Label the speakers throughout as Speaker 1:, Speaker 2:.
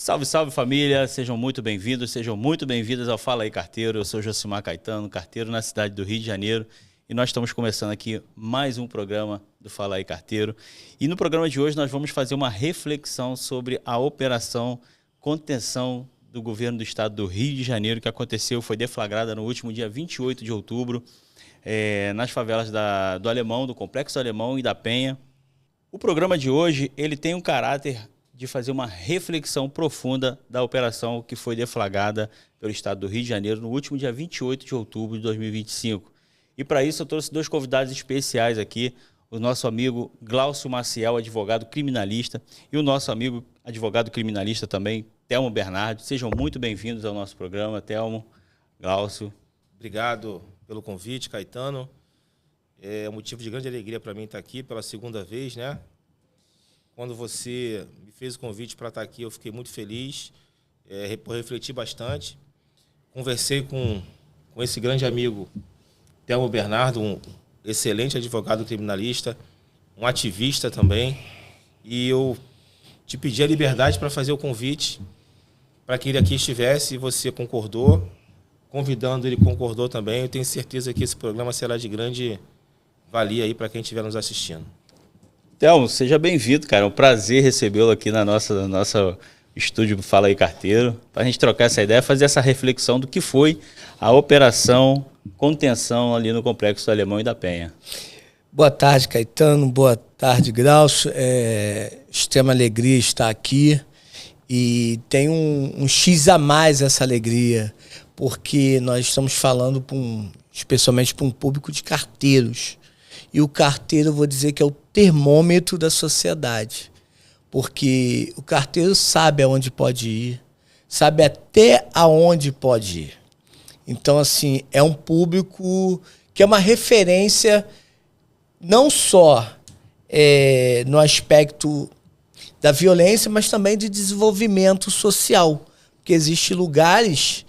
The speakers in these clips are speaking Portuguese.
Speaker 1: Salve, salve família, sejam muito bem-vindos, sejam muito bem-vindas ao Fala aí Carteiro. Eu sou Josimar Caetano, carteiro na cidade do Rio de Janeiro, e nós estamos começando aqui mais um programa do Fala aí Carteiro. E no programa de hoje nós vamos fazer uma reflexão sobre a operação contenção do governo do estado do Rio de Janeiro, que aconteceu, foi deflagrada no último dia 28 de outubro, nas favelas do Alemão, do Complexo do Alemão e da Penha. O programa de hoje ele tem um caráter de fazer uma reflexão profunda da operação que foi deflagrada pelo estado do Rio de Janeiro no último dia 28 de outubro de 2025. E para isso eu trouxe dois convidados especiais aqui, o nosso amigo Glaucio Maciel, advogado criminalista, e o nosso amigo advogado criminalista também, Telmo Bernardo. Sejam muito bem-vindos ao nosso programa, Telmo, Glaucio.
Speaker 2: Obrigado pelo convite, Caetano. É um motivo de grande alegria para mim estar aqui pela segunda vez, né? Quando você me fez o convite para estar aqui, eu fiquei muito feliz, refleti bastante. Conversei com esse grande amigo, Telmo Bernardo, um excelente advogado criminalista, um ativista também. E eu te pedi a liberdade para fazer o convite para que ele aqui estivesse e você concordou. Convidando, ele concordou também. Eu tenho certeza que esse programa será de grande valia aí para quem estiver nos assistindo.
Speaker 1: Telmo, seja bem-vindo, cara. É um prazer recebê-lo aqui na nossa estúdio Fala aí Carteiro, para a gente trocar essa ideia, fazer essa reflexão do que foi a operação contenção ali no Complexo do Alemão e da Penha.
Speaker 3: Boa tarde, Caetano. Boa tarde, Glaucio. Extrema alegria estar aqui e tem um X a mais essa alegria, porque nós estamos falando especialmente para um público de carteiros. E o carteiro, eu vou dizer que é o termômetro da sociedade, porque o carteiro sabe aonde pode ir, sabe até aonde pode ir. Então, assim, é um público que é uma referência não só no aspecto da violência, mas também de desenvolvimento social, porque existem lugares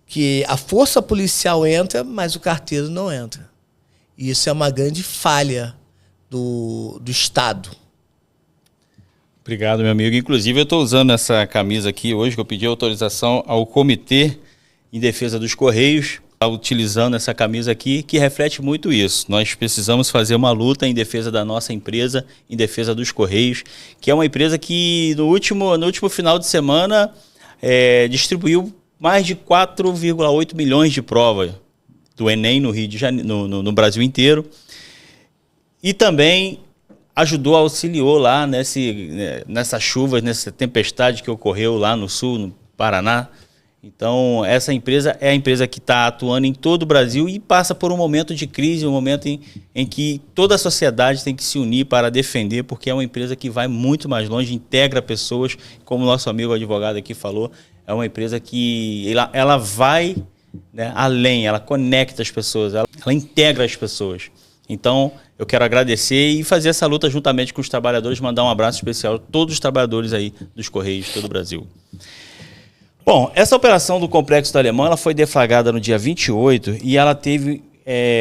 Speaker 3: que a força policial entra, mas o carteiro não entra. E isso é uma grande falha do Estado.
Speaker 1: Obrigado, meu amigo. Inclusive, eu estou usando essa camisa aqui hoje, que eu pedi autorização ao Comitê em Defesa dos Correios, utilizando essa camisa aqui, que reflete muito isso. Nós precisamos fazer uma luta em defesa da nossa empresa, em defesa dos Correios, que é uma empresa que no último final de semana distribuiu mais de 4,8 milhões de provas do Enem no Rio de Janeiro, no Brasil inteiro, e também auxiliou lá nessa chuva, nessa tempestade que ocorreu lá no sul, no Paraná. Então, essa empresa é a empresa que está atuando em todo o Brasil e passa por um momento de crise, um momento em que toda a sociedade tem que se unir para defender, porque é uma empresa que vai muito mais longe, integra pessoas, como o nosso amigo advogado aqui falou, é uma empresa que ela vai, né, além, ela conecta as pessoas, ela integra as pessoas. Então, eu quero agradecer e fazer essa luta juntamente com os trabalhadores, mandar um abraço especial a todos os trabalhadores aí dos Correios de todo o Brasil. Bom, essa operação do Complexo do Alemão ela foi deflagrada no dia 28 e ela teve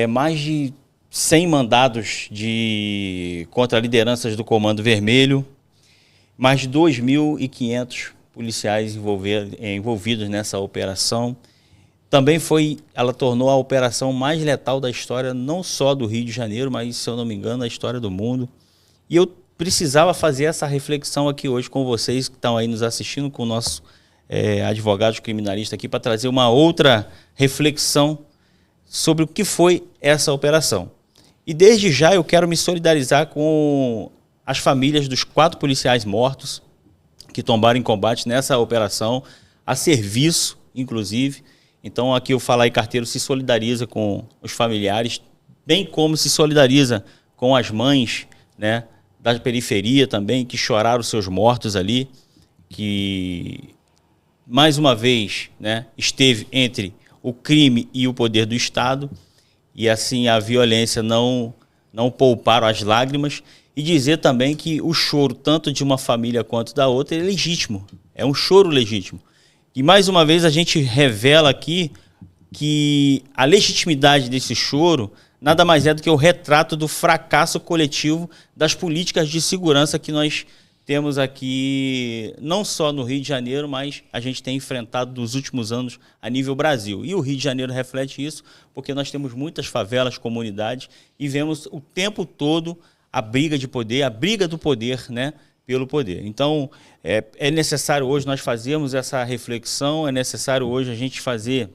Speaker 1: mais de 100 mandados contra lideranças do Comando Vermelho, mais de 2.500 policiais envolvidos nessa operação. Também ela tornou a operação mais letal da história, não só do Rio de Janeiro, mas, se eu não me engano, da história do mundo. E eu precisava fazer essa reflexão aqui hoje com vocês que estão aí nos assistindo, com o nosso advogado criminalista aqui, para trazer uma outra reflexão sobre o que foi essa operação. E desde já eu quero me solidarizar com as famílias dos 4 policiais mortos que tombaram em combate nessa operação, a serviço, inclusive. Então, aqui o Fala aí Carteiro se solidariza com os familiares, bem como se solidariza com as mães, né, da periferia também, que choraram seus mortos ali, que, mais uma vez, né, esteve entre o crime e o poder do Estado, e assim a violência não pouparam as lágrimas, e dizer também que o choro, tanto de uma família quanto da outra, é legítimo, é um choro legítimo. E mais uma vez a gente revela aqui que a legitimidade desse choro nada mais é do que o retrato do fracasso coletivo das políticas de segurança que nós temos aqui, não só no Rio de Janeiro, mas a gente tem enfrentado nos últimos anos a nível Brasil. E o Rio de Janeiro reflete isso, porque nós temos muitas favelas, comunidades, e vemos o tempo todo a briga de poder, a briga do poder, né, pelo poder. Então, é necessário hoje nós fazermos essa reflexão, é necessário hoje a gente fazer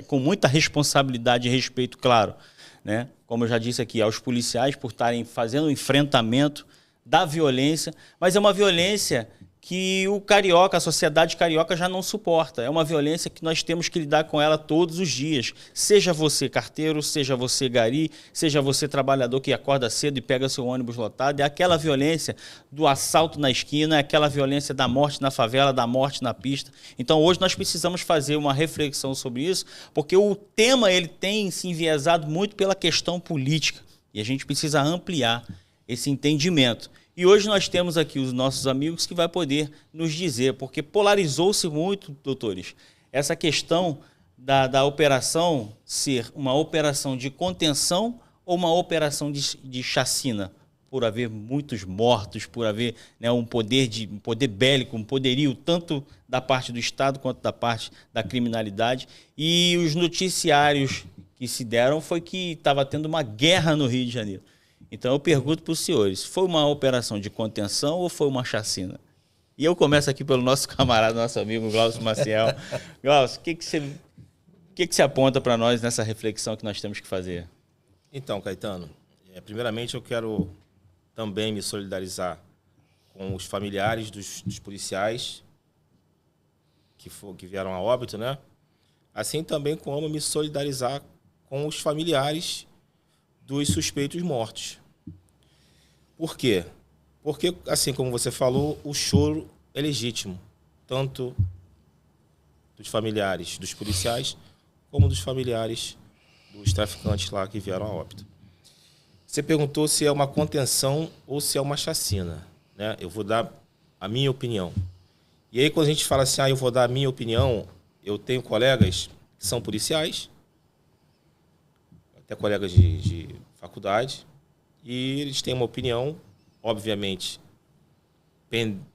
Speaker 1: com muita responsabilidade e respeito, claro, né, como eu já disse aqui, aos policiais por estarem fazendo o enfrentamento da violência, mas é uma violência que o carioca, a sociedade carioca já não suporta. É uma violência que nós temos que lidar com ela todos os dias. Seja você carteiro, seja você gari, seja você trabalhador que acorda cedo e pega seu ônibus lotado. É aquela violência do assalto na esquina, é aquela violência da morte na favela, da morte na pista. Então hoje nós precisamos fazer uma reflexão sobre isso, porque o tema ele tem se enviesado muito pela questão política e a gente precisa ampliar esse entendimento. E hoje nós temos aqui os nossos amigos que vai poder nos dizer, porque polarizou-se muito, doutores, essa questão da operação ser uma operação de contenção ou uma operação de chacina, por haver muitos mortos, por haver, né, um poder bélico, um poderio tanto da parte do Estado quanto da parte da criminalidade. E os noticiários que se deram foi que estava tendo uma guerra no Rio de Janeiro. Então eu pergunto para os senhores, foi uma operação de contenção ou foi uma chacina? E eu começo aqui pelo nosso camarada, nosso amigo Glaucio Maciel. Glaucio, o que você aponta para nós nessa reflexão que nós temos que fazer?
Speaker 2: Então, Caetano, primeiramente eu quero também me solidarizar com os familiares dos policiais que vieram a óbito, né? Assim também como me solidarizar com os familiares dos suspeitos mortos. Por quê? Porque, assim como você falou, o choro é legítimo, tanto dos familiares dos policiais, como dos familiares dos traficantes lá que vieram a óbito. Você perguntou se é uma contenção ou se é uma chacina, né? Eu vou dar a minha opinião. E aí, quando a gente fala assim, eu vou dar a minha opinião, eu tenho colegas que são policiais, até colegas de faculdade, e eles têm uma opinião, obviamente,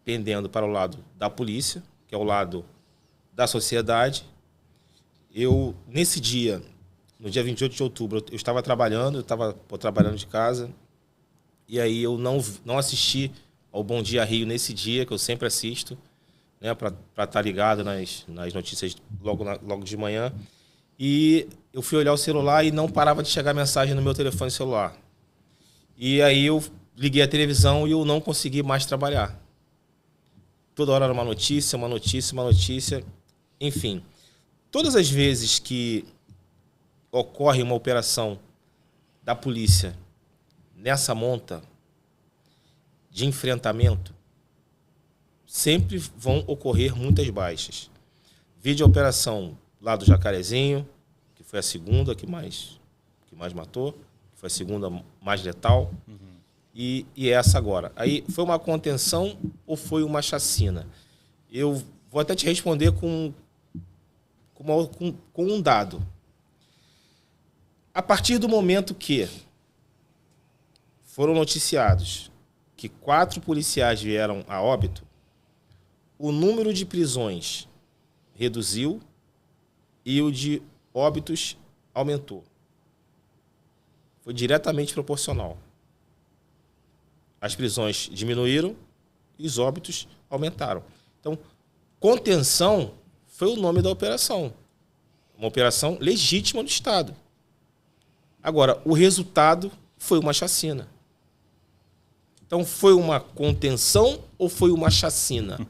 Speaker 2: pendendo para o lado da polícia, que é o lado da sociedade. Eu, nesse dia, no dia 28 de outubro, eu estava trabalhando, de casa, e aí eu não assisti ao Bom Dia Rio nesse dia, que eu sempre assisto, né, para estar ligado nas notícias logo de manhã. E eu fui olhar o celular e não parava de chegar mensagem no meu telefone celular. E aí eu liguei a televisão e eu não consegui mais trabalhar. Toda hora era uma notícia, uma notícia, uma notícia. Enfim, todas as vezes que ocorre uma operação da polícia nessa monta de enfrentamento, sempre vão ocorrer muitas baixas. Vide a operação lá do Jacarezinho, que foi a segunda que mais matou, que foi a segunda mais letal, e essa agora. Aí, foi uma contenção ou foi uma chacina? Eu vou até te responder com um dado. A partir do momento que foram noticiados que 4 policiais vieram a óbito, o número de prisões reduziu e o de óbitos aumentou. Foi diretamente proporcional. As prisões diminuíram e os óbitos aumentaram. Então, contenção foi o nome da operação. Uma operação legítima do Estado. Agora, o resultado foi uma chacina. Então, foi uma contenção ou foi uma chacina?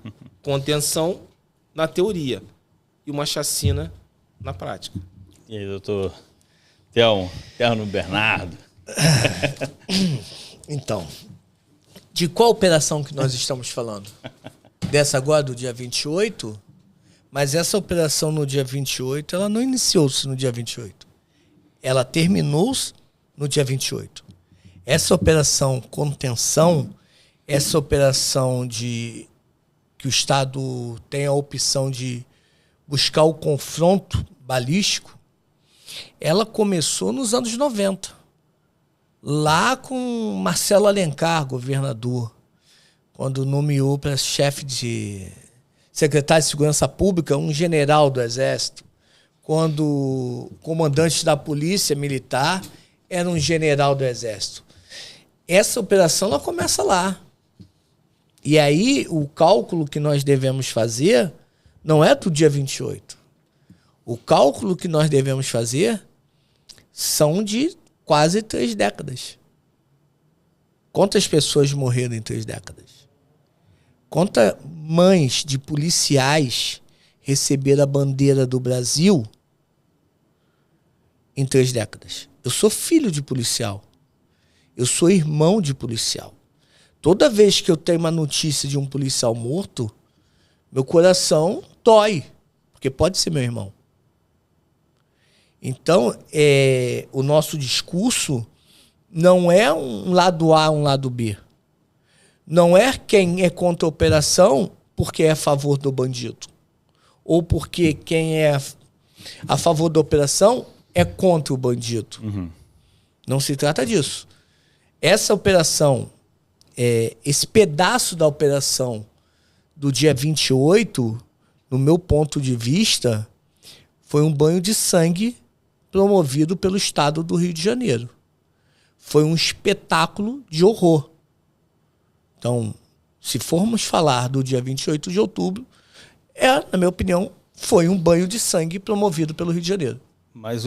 Speaker 2: Contenção na teoria e uma chacina na prática.
Speaker 1: E aí, doutor Terno Bernardo?
Speaker 3: Então, de qual operação que nós estamos falando? Dessa agora, do dia 28? Mas essa operação no dia 28, ela não iniciou-se no dia 28. Ela terminou-se no dia 28. Essa operação contenção, essa operação que o Estado tem a opção de buscar o confronto balístico, ela começou nos anos 90. Lá com Marcelo Alencar, governador. quando nomeou para chefe de secretário de Segurança Pública um general do Exército, quando o comandante da Polícia Militar era um general do Exército. Essa operação ela começa lá. E aí o cálculo que nós devemos fazer não é do dia 28. O cálculo que nós devemos fazer são de quase 3 décadas. Quantas pessoas morreram em 3 décadas? Quantas mães de policiais receberam a bandeira do Brasil em 3 décadas? Eu sou filho de policial. Eu sou irmão de policial. Toda vez que eu tenho uma notícia de um policial morto, meu coração dói, porque pode ser meu irmão. Então, o nosso discurso não é um lado A, um lado B. Não é quem é contra a operação porque é a favor do bandido. Ou porque quem é a favor da operação é contra o bandido. Uhum. Não se trata disso. Essa operação, esse pedaço da operação do dia 28, no meu ponto de vista, foi um banho de sangue promovido pelo Estado do Rio de Janeiro. Foi um espetáculo de horror. Então, se formos falar do dia 28 de outubro, na minha opinião, foi um banho de sangue promovido pelo Rio de Janeiro.
Speaker 1: Mas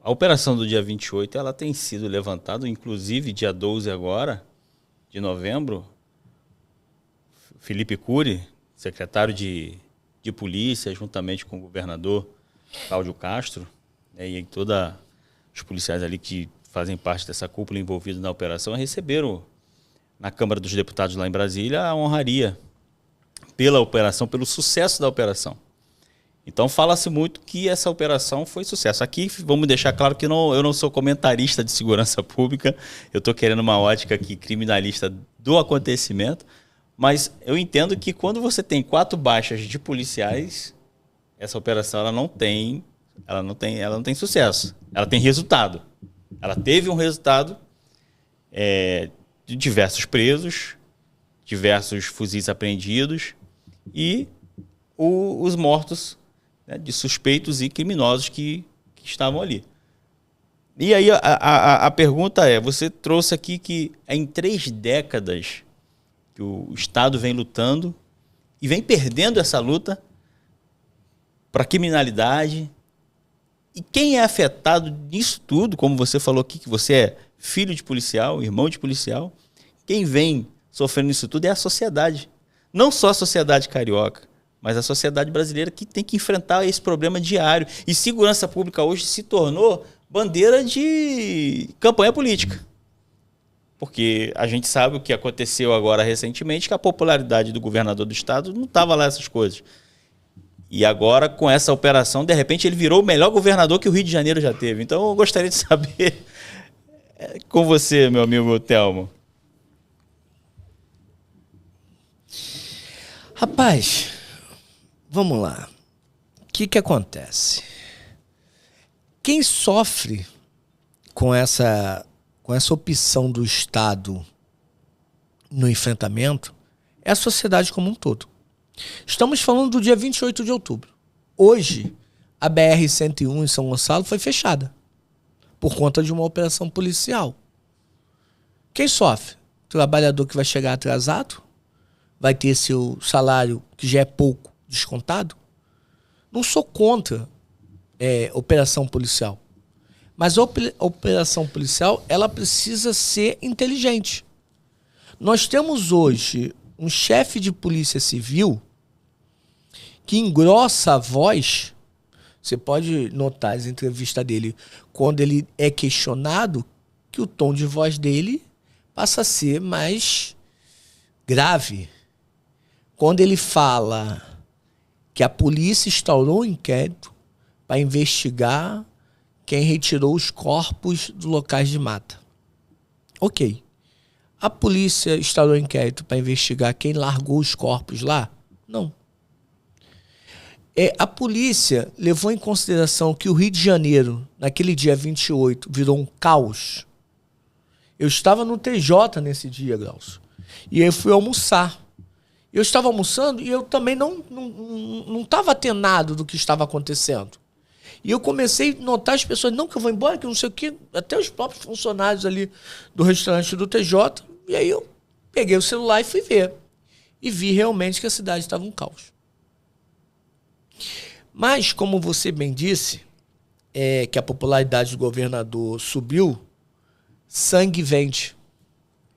Speaker 1: a operação do dia 28, ela tem sido levantada, inclusive dia 12 agora, de novembro, Felipe Cury, secretário de polícia, juntamente com o governador Cláudio Castro, né, e todos os policiais ali que fazem parte dessa cúpula envolvida na operação, receberam na Câmara dos Deputados lá em Brasília a honraria pela operação, pelo sucesso da operação. Então fala-se muito que essa operação foi sucesso. Aqui vamos deixar claro que eu não sou comentarista de segurança pública, eu estou querendo uma ótica aqui criminalista do acontecimento, mas eu entendo que quando você tem 4 baixas de policiais, essa operação ela não tem sucesso, ela tem resultado. Ela teve um resultado de diversos presos, diversos fuzis apreendidos e os mortos, né, de suspeitos e criminosos que estavam ali. E aí a pergunta você trouxe aqui que em 3 décadas que o Estado vem lutando e vem perdendo essa luta para a criminalidade. E quem é afetado nisso tudo, como você falou aqui, que você é filho de policial, irmão de policial, quem vem sofrendo isso tudo é a sociedade. Não só a sociedade carioca, mas a sociedade brasileira que tem que enfrentar esse problema diário. E segurança pública hoje se tornou bandeira de campanha política. Porque a gente sabe o que aconteceu agora recentemente, que a popularidade do governador do estado não estava lá essas coisas. E agora, com essa operação, de repente, ele virou o melhor governador que o Rio de Janeiro já teve. Então, eu gostaria de saber com você, meu amigo Telmo.
Speaker 3: Rapaz, vamos lá. O que acontece? Quem sofre com essa opção do Estado no enfrentamento é a sociedade como um todo. Estamos falando do dia 28 de outubro. Hoje, a BR-101 em São Gonçalo foi fechada por conta de uma operação policial. Quem sofre? O trabalhador que vai chegar atrasado? Vai ter seu salário, que já é pouco, descontado? Não sou contra operação policial. Mas a operação policial, ela precisa ser inteligente. Nós temos hoje um chefe de polícia civil que engrossa a voz. Você pode notar as entrevistas dele, quando ele é questionado, que o tom de voz dele passa a ser mais grave. Quando ele fala que a polícia instaurou um inquérito para investigar quem retirou os corpos dos locais de mata. Ok. A polícia instaurou um inquérito para investigar quem largou os corpos lá? Não. A polícia levou em consideração que o Rio de Janeiro, naquele dia 28, virou um caos. Eu estava no TJ nesse dia, Glaucio. E aí eu fui almoçar. Eu estava almoçando e eu também não estava atenado do que estava acontecendo. E eu comecei a notar as pessoas, não, que eu vou embora, que não sei o quê, até os próprios funcionários ali do restaurante do TJ. E aí eu peguei o celular e fui ver. E vi realmente que a cidade estava um caos. Mas, como você bem disse, que a popularidade do governador subiu, sangue vende,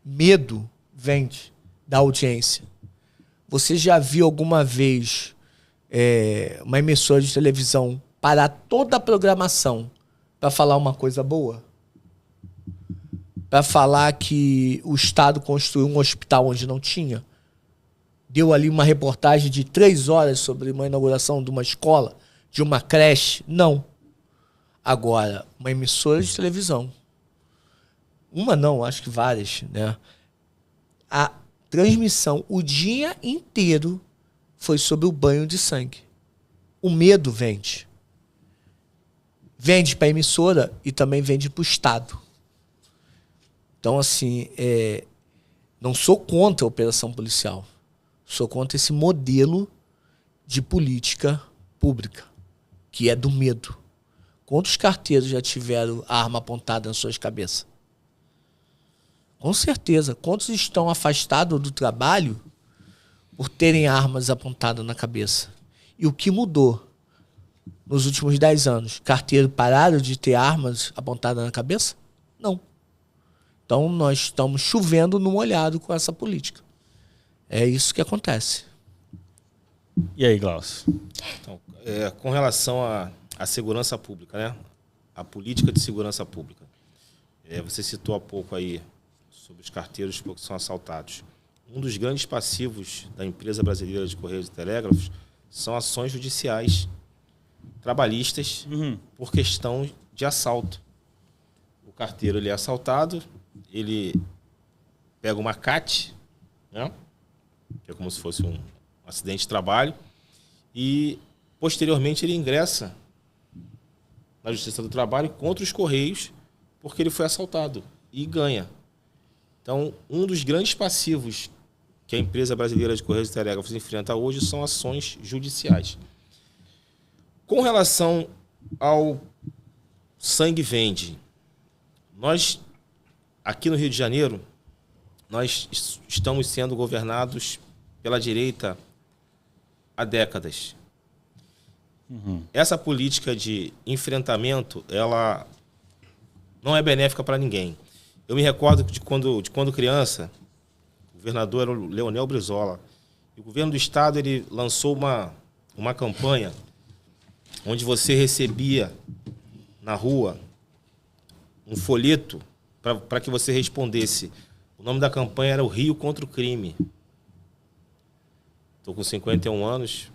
Speaker 3: medo vende da audiência. Você já viu alguma vez uma emissora de televisão parar toda a programação para falar uma coisa boa? Para falar que o Estado construiu um hospital onde não tinha? Deu ali uma reportagem de 3 horas sobre uma inauguração de uma escola, de uma creche? Não. Agora, uma emissora de televisão, uma não, acho que várias, né? A transmissão o dia inteiro foi sobre o banho de sangue. O medo vende. Vende para a emissora e também vende para o Estado. Então, assim, não sou contra a operação policial. Sou contra esse modelo de política pública, que é do medo. Quantos carteiros já tiveram a arma apontada nas suas cabeças? Com certeza. Quantos estão afastados do trabalho por terem armas apontadas na cabeça? E o que mudou nos últimos 10 anos? Carteiros pararam de ter armas apontadas na cabeça? Não. Então nós estamos chovendo no molhado com essa política. É isso que acontece.
Speaker 1: E aí, Glaucio?
Speaker 2: Então, com relação à segurança pública, né? A política de segurança pública. Você citou há pouco aí sobre os carteiros que são assaltados. Um dos grandes passivos da empresa brasileira de Correios e Telégrafos são ações judiciais trabalhistas por questão de assalto. O carteiro ele é assaltado, ele pega uma CAT, né? Que é como se fosse um acidente de trabalho, e posteriormente ele ingressa na Justiça do Trabalho contra os Correios porque ele foi assaltado e ganha. Então, um dos grandes passivos que a empresa brasileira de Correios e Telégrafos enfrenta hoje são ações judiciais. Com relação ao sangue vende, nós, aqui no Rio de Janeiro, nós estamos sendo governados pela direita há décadas. Essa política de enfrentamento, ela não é benéfica para ninguém. Eu me recordo de quando criança, o governador era o Leonel Brizola. E o governo do estado ele lançou uma campanha onde você recebia na rua um folheto para que você respondesse. O nome da campanha era o Rio contra o Crime. Estou com 51 anos,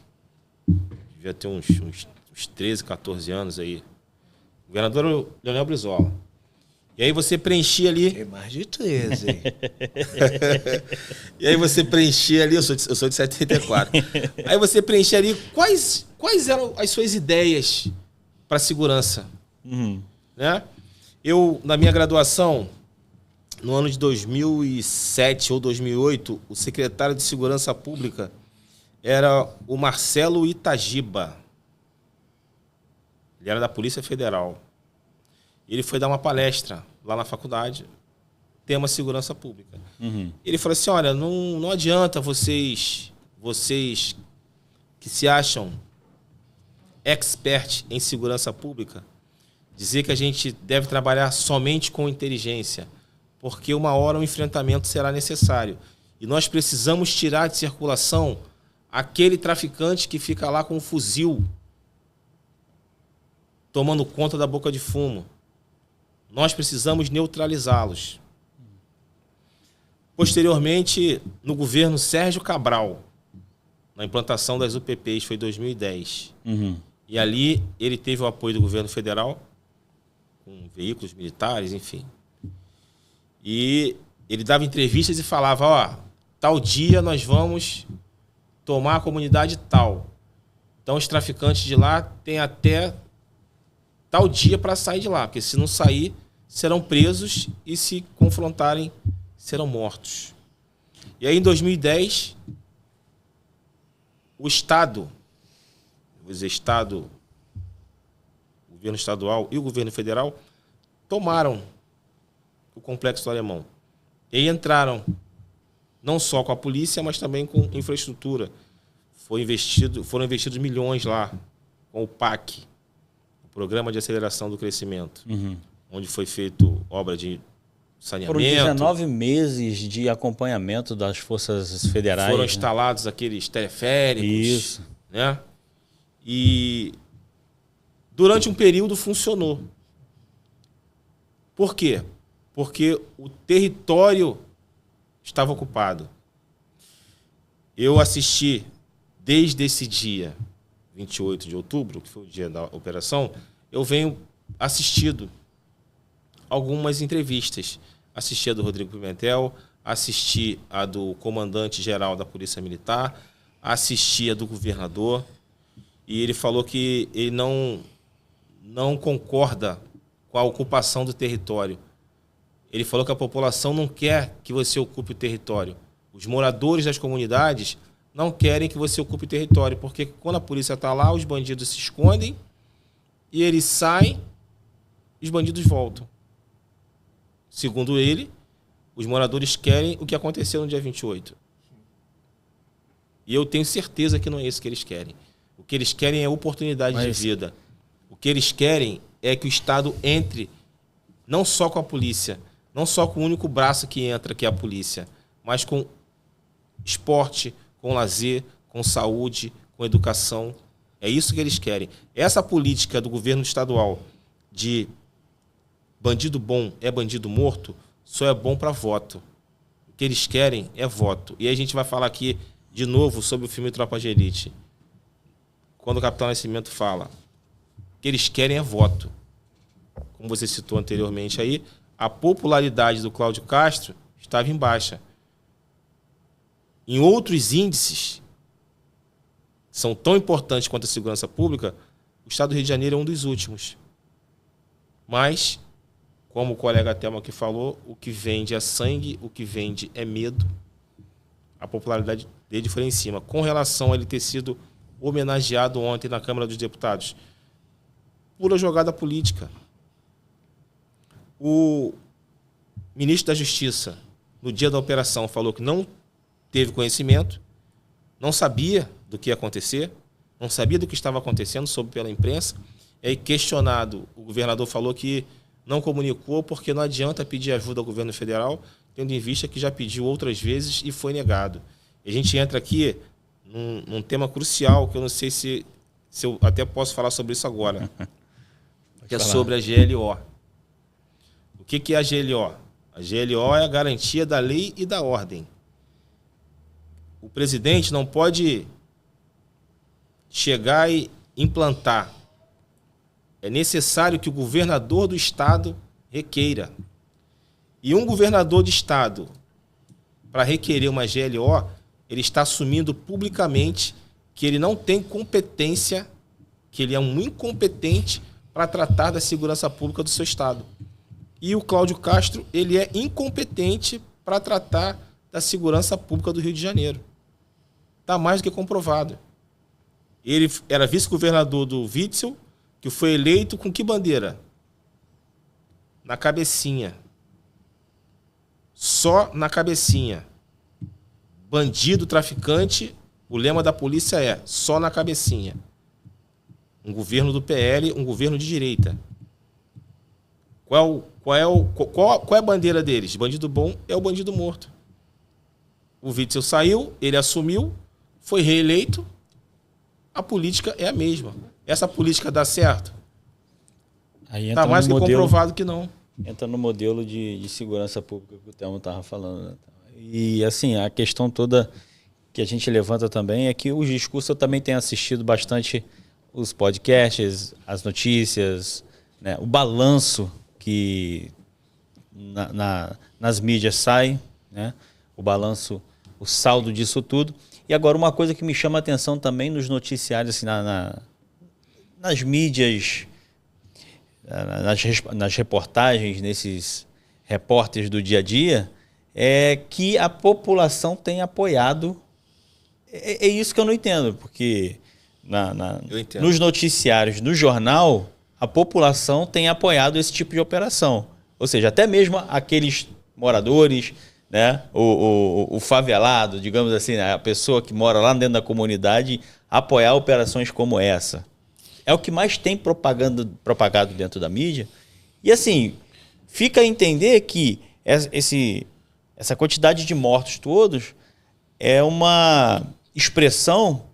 Speaker 2: devia ter uns 13, 14 anos aí. O governador era o Leonel Brizola. E aí você preenchia ali...
Speaker 3: Tem mais de 13, hein?
Speaker 2: E aí você preenchia ali... Eu sou de 74. Aí você preenchia ali quais eram as suas ideias para segurança. Né? Eu, na minha graduação, no ano de 2007 ou 2008, o secretário de Segurança Pública era o Marcelo Itagiba. Ele era da Polícia Federal. Ele foi dar uma palestra lá na faculdade, tema segurança pública. Ele falou assim, olha, não adianta vocês que se acham expert em segurança pública dizer que a gente deve trabalhar somente com inteligência, porque uma hora o enfrentamento será necessário. E nós precisamos tirar de circulação aquele traficante que fica lá com um fuzil tomando conta da boca de fumo. Nós precisamos neutralizá-los. Posteriormente, no governo Sérgio Cabral, na implantação das UPPs, foi em 2010. E ali ele teve o apoio do governo federal, com veículos militares, enfim. E ele dava entrevistas e falava, ó, tal dia nós vamos tomar a comunidade tal. Então os traficantes de lá têm até tal dia para sair de lá, porque se não sair, serão presos e, se confrontarem, serão mortos. E aí, em 2010, o Estado, vou dizer Estado, o governo estadual e o governo federal, tomaram o Complexo do Alemão. E aí entraram não só com a polícia, mas também com infraestrutura. Foram investidos milhões lá com o PAC, o Programa de Aceleração do Crescimento, onde foi feito obra de saneamento.
Speaker 1: Foram 19 meses de acompanhamento das forças federais.
Speaker 2: Foram instalados aqueles teleféricos.
Speaker 1: Isso.
Speaker 2: Né? E durante um período funcionou. Por quê? Porque o território estava ocupado. Eu assisti desde esse dia, 28 de outubro, que foi o dia da operação, eu venho assistido algumas entrevistas. Assisti a do Rodrigo Pimentel, assisti a do comandante-geral da Polícia Militar, assisti a do governador, e ele falou que ele não concorda com a ocupação do território. Ele falou que a população não quer que você ocupe o território. Os moradores das comunidades não querem que você ocupe o território, porque quando a polícia está lá, os bandidos se escondem e eles saem e os bandidos voltam. Segundo ele, os moradores querem o que aconteceu no dia 28. E eu tenho certeza que não é isso que eles querem. O que eles querem é oportunidade de vida. O que eles querem é que o Estado entre não só com a polícia, não só com o único braço que entra, que é a polícia, mas com esporte, com lazer, com saúde, com educação. É isso que eles querem. Essa política do governo estadual de bandido bom é bandido morto só é bom para voto. O que eles querem é voto. E aí a gente vai falar aqui de novo sobre o filme Tropa de Elite. Quando o Capitão Nascimento fala, o que eles querem é voto. Como você citou anteriormente aí, a popularidade do Cláudio Castro estava em baixa. Em outros índices, que são tão importantes quanto a segurança pública, o Estado do Rio de Janeiro é um dos últimos. Mas, como o colega Thelma aqui falou, o que vende é sangue, o que vende é medo. A popularidade dele foi lá em cima. Com relação a ele ter sido homenageado ontem na Câmara dos Deputados, pura jogada política. O ministro da Justiça, no dia da operação, falou que não teve conhecimento, não sabia do que ia acontecer, não sabia do que estava acontecendo, soube pela imprensa. E aí, questionado, o governador falou que não comunicou porque não adianta pedir ajuda ao governo federal, tendo em vista que já pediu outras vezes e foi negado. E a gente entra aqui num tema crucial, que eu não sei se eu até posso falar sobre isso agora, que é sobre a GLO. O que é a GLO? A GLO é a garantia da lei e da ordem. O presidente não pode chegar e implantar. É necessário que o governador do estado requeira. E um governador de estado, para requerer uma GLO, ele está assumindo publicamente que ele não tem competência, que ele é um incompetente para tratar da segurança pública do seu estado. E o Cláudio Castro, ele é incompetente para tratar da segurança pública do Rio de Janeiro. Está mais do que comprovado. Ele era vice-governador do Witzel, que foi eleito com que bandeira? Na cabecinha. Só na cabecinha. Bandido, traficante, o lema da polícia é só na cabecinha. Um governo do PL, um governo de direita. Qual é a bandeira deles? Bandido bom é o bandido morto. O Witzel saiu, ele assumiu, foi reeleito, a política é a mesma. Essa política dá certo? Está mais que comprovado que não.
Speaker 1: Entra no modelo de segurança pública que o Thelma estava falando, né? E assim, a questão toda que a gente levanta também é que os discursos, eu também tenho assistido bastante os podcasts, as notícias, né? O balanço que nas mídias sai, né? O balanço, o saldo disso tudo. E agora uma coisa que me chama a atenção também nos noticiários, assim, nas mídias nas reportagens, nesses repórteres do dia a dia, é que a população tem apoiado. É isso que eu não entendo, porque
Speaker 2: Eu entendo.
Speaker 1: nos noticiários, no jornal, a população tem apoiado esse tipo de operação. Ou seja, até mesmo aqueles moradores, né, o favelado, digamos assim, né, a pessoa que mora lá dentro da comunidade, apoiar operações como essa. É o que mais tem propagado dentro da mídia. E assim, fica a entender que essa quantidade de mortos todos é uma expressão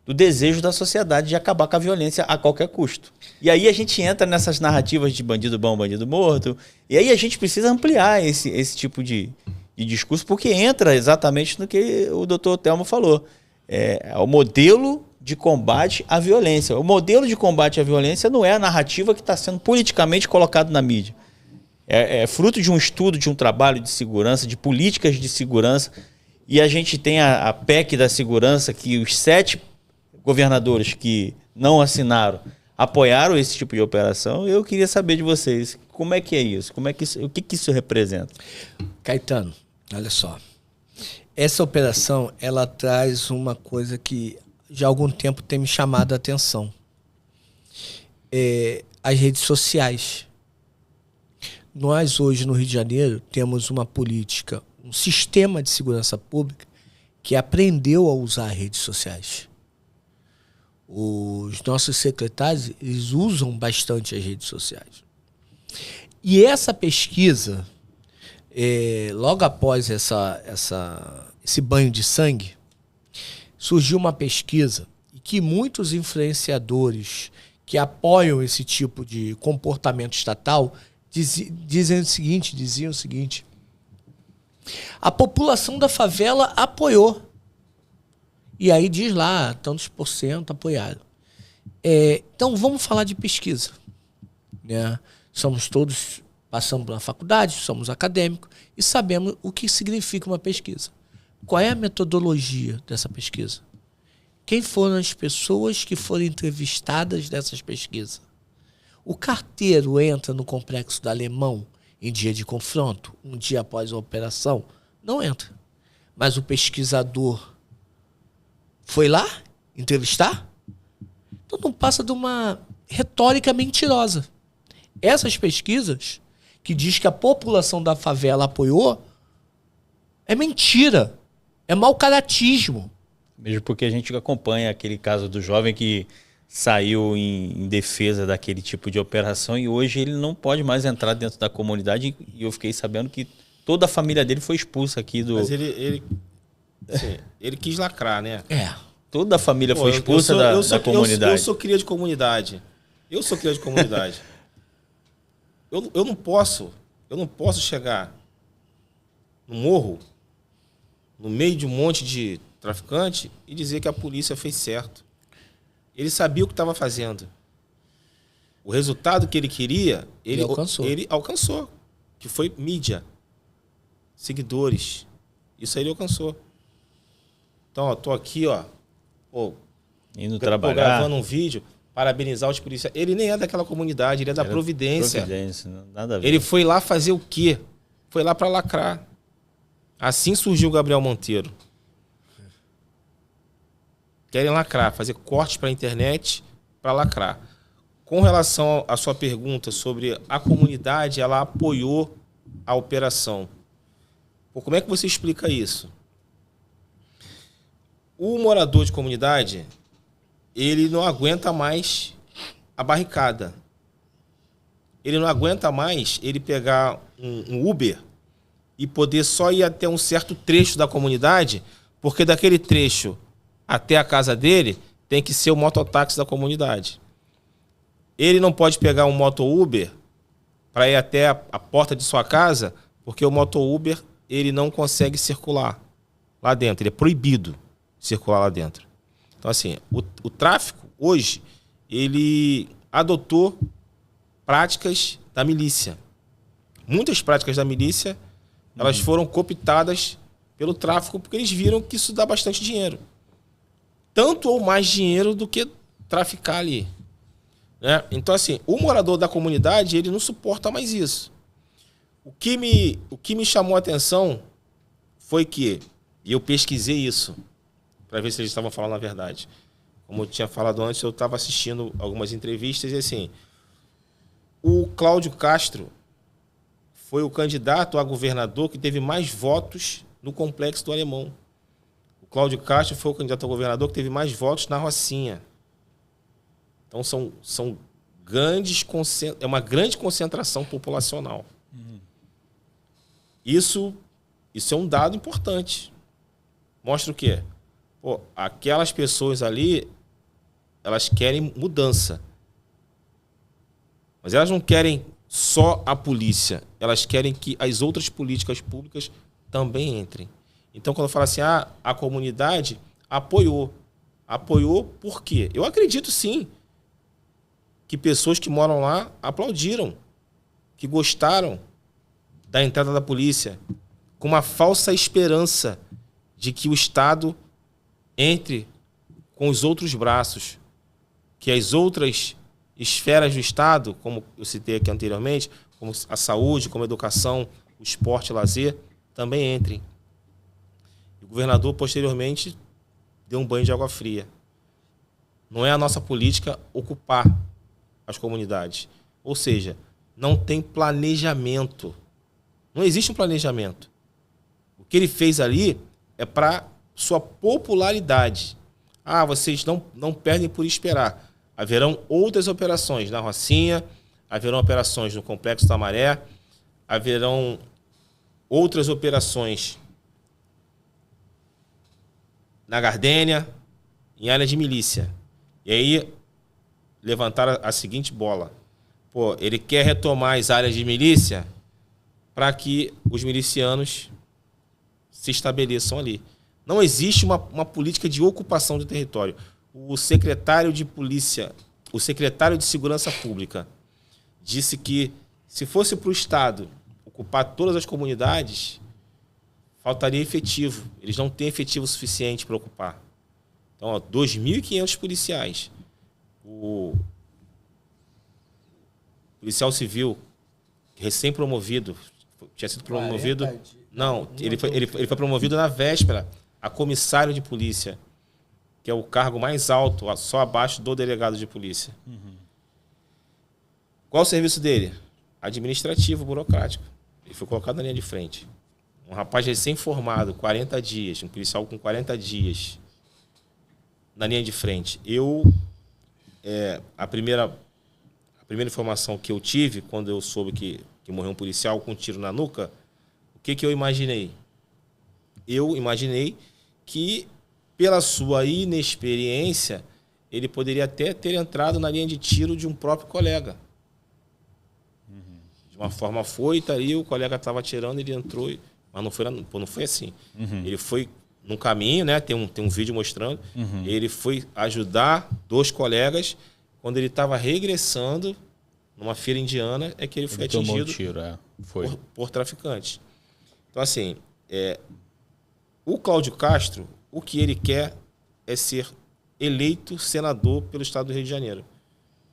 Speaker 1: do desejo da sociedade de acabar com a violência a qualquer custo. E aí a gente entra nessas narrativas de bandido bom, bandido morto, e aí a gente precisa ampliar esse tipo de discurso, porque entra exatamente no que o doutor Telmo falou. É o modelo de combate à violência. O modelo de combate à violência não é a narrativa que está sendo politicamente colocada na mídia. É fruto de um estudo, de um trabalho de segurança, de políticas de segurança. E a gente tem a PEC da segurança, que os 7 governadores que não assinaram apoiaram esse tipo de operação. Eu queria saber de vocês, como é que é isso? O que isso representa?
Speaker 3: Caetano, olha só. Essa operação, ela traz uma coisa que já há algum tempo tem me chamado a atenção. As redes sociais. Nós hoje no Rio de Janeiro temos uma política, um sistema de segurança pública que aprendeu a usar redes sociais. Os nossos secretários, eles usam bastante as redes sociais. E essa pesquisa, logo após esse banho de sangue, surgiu uma pesquisa e que muitos influenciadores que apoiam esse tipo de comportamento estatal diziam o seguinte: a população da favela apoiou. E aí diz lá, tantos por cento apoiaram. Então vamos falar de pesquisa, né? Somos todos, passamos pela faculdade, somos acadêmicos e sabemos o que significa uma pesquisa. Qual é a metodologia dessa pesquisa? Quem foram as pessoas que foram entrevistadas dessas pesquisas? O carteiro entra no complexo do Alemão em dia de confronto, um dia após a operação? Não entra. Mas o pesquisador foi lá entrevistar? Então não passa de uma retórica mentirosa. Essas pesquisas que diz que a população da favela apoiou é mentira. É mau caratismo.
Speaker 1: Mesmo porque a gente acompanha aquele caso do jovem que saiu em defesa daquele tipo de operação e hoje ele não pode mais entrar dentro da comunidade e eu fiquei sabendo que toda a família dele foi expulsa aqui do...
Speaker 2: Mas ele quis lacrar, né?
Speaker 1: Toda a família foi expulsa da comunidade.
Speaker 2: Eu sou cria de comunidade. Eu não posso chegar no morro, no meio de um monte de traficante e dizer que a polícia fez certo. Ele sabia o que estava fazendo. O resultado que ele queria, ele alcançou. Que foi mídia, seguidores. Isso aí ele alcançou. Então, ó, tô aqui, ó.
Speaker 1: Indo trabalhar.
Speaker 2: Gravando um vídeo, parabenizar os policiais. Ele nem é daquela comunidade, ele é da Providência.
Speaker 1: Nada a ver.
Speaker 2: Ele foi lá fazer o quê? Foi lá para lacrar. Assim surgiu o Gabriel Monteiro. Querem lacrar, fazer cortes para a internet para lacrar. Com relação à sua pergunta sobre a comunidade, ela apoiou a operação. Como é que você explica isso? O morador de comunidade, ele não aguenta mais a barricada. Ele não aguenta mais ele pegar um Uber e poder só ir até um certo trecho da comunidade, porque daquele trecho até a casa dele tem que ser o mototáxi da comunidade. Ele não pode pegar um moto-Uber para ir até a porta de sua casa, porque o moto-Uber ele não consegue circular lá dentro, ele é proibido circular lá dentro. Então, assim, o tráfico, hoje, ele adotou práticas da milícia. Muitas práticas da milícia, elas foram cooptadas pelo tráfico, porque eles viram que isso dá bastante dinheiro. Tanto ou mais dinheiro do que traficar ali. né? Então, assim, o morador da comunidade, ele não suporta mais isso. O que me chamou a atenção foi que, e eu pesquisei isso, para ver se eles estavam falando a verdade. Como eu tinha falado antes, eu estava assistindo algumas entrevistas e, assim, o Cláudio Castro foi o candidato a governador que teve mais votos no Complexo do Alemão. O Cláudio Castro foi o candidato a governador que teve mais votos na Rocinha. Então, são grandes... É uma grande concentração populacional. Isso é um dado importante. Mostra o quê? Pô, aquelas pessoas ali, elas querem mudança. Mas elas não querem só a polícia. Elas querem que as outras políticas públicas também entrem. Então, quando eu falo assim, a comunidade apoiou. Apoiou por quê? Eu acredito sim que pessoas que moram lá aplaudiram, que gostaram da entrada da polícia, com uma falsa esperança de que o Estado entre com os outros braços, que as outras esferas do Estado, como eu citei aqui anteriormente, como a saúde, como a educação, o esporte e o lazer, também entrem. O governador, posteriormente, deu um banho de água fria. Não é a nossa política ocupar as comunidades. Ou seja, não tem planejamento. Não existe um planejamento. O que ele fez ali é para sua popularidade. Vocês não perdem por esperar. Haverão outras operações na Rocinha, haverão operações no Complexo da Maré, haverão outras operações na Gardênia, em área de milícia. E aí levantaram a seguinte bola. Pô, ele quer retomar as áreas de milícia para que os milicianos se estabeleçam ali. Não existe uma política de ocupação do território. O secretário de polícia, o secretário de segurança pública, disse que se fosse para o Estado ocupar todas as comunidades, faltaria efetivo. Eles não têm efetivo suficiente para ocupar. Então, 2.500 policiais. O policial civil, recém-promovido, tinha sido promovido... Não, ele foi promovido na véspera a comissário de polícia, que é o cargo mais alto, só abaixo do delegado de polícia. Qual o serviço dele? Administrativo, burocrático. Ele foi colocado na linha de frente. Um rapaz recém-formado, 40 dias, um policial com 40 dias na linha de frente. A primeira informação que eu tive, quando eu soube que morreu um policial com um tiro na nuca, o que eu imaginei? Eu imaginei que, pela sua inexperiência, ele poderia até ter entrado na linha de tiro de um próprio colega. De uma forma foita, aí o colega estava atirando, ele entrou, mas não foi assim. Ele foi num caminho, né? Tem um vídeo mostrando. Ele foi ajudar 2 colegas. Quando ele estava regressando numa feira indiana, é que ele foi atingido por traficantes. Então, assim, o Cláudio Castro, o que ele quer é ser eleito senador pelo Estado do Rio de Janeiro.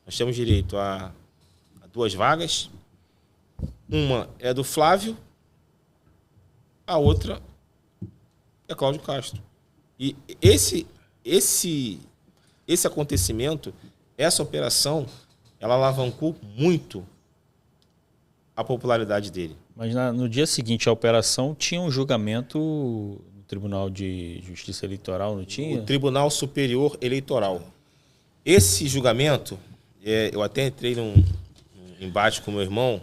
Speaker 2: Nós temos direito a 2 vagas. Uma é do Flávio, a outra é Cláudio Castro. E esse acontecimento, essa operação, ela alavancou muito a popularidade dele.
Speaker 1: Mas no dia seguinte à operação tinha um julgamento no Tribunal de Justiça Eleitoral, não tinha?
Speaker 2: O Tribunal Superior Eleitoral. Esse julgamento, eu até entrei num embate com meu irmão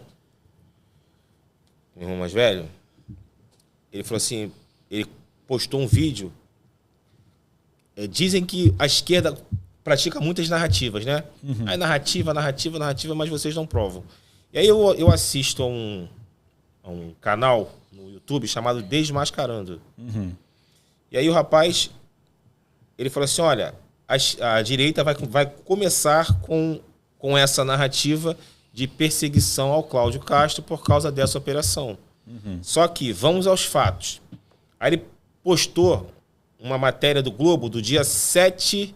Speaker 2: mais velho. Ele falou assim, ele postou um vídeo. Dizem que a esquerda pratica muitas narrativas, né? Aí narrativa, mas vocês não provam. E aí eu assisto a um canal no YouTube chamado Desmascarando. E aí o rapaz, ele falou assim, olha, a direita vai começar com essa narrativa de perseguição ao Cláudio Castro por causa dessa operação. Só que, vamos aos fatos. Aí ele postou uma matéria do Globo do dia 7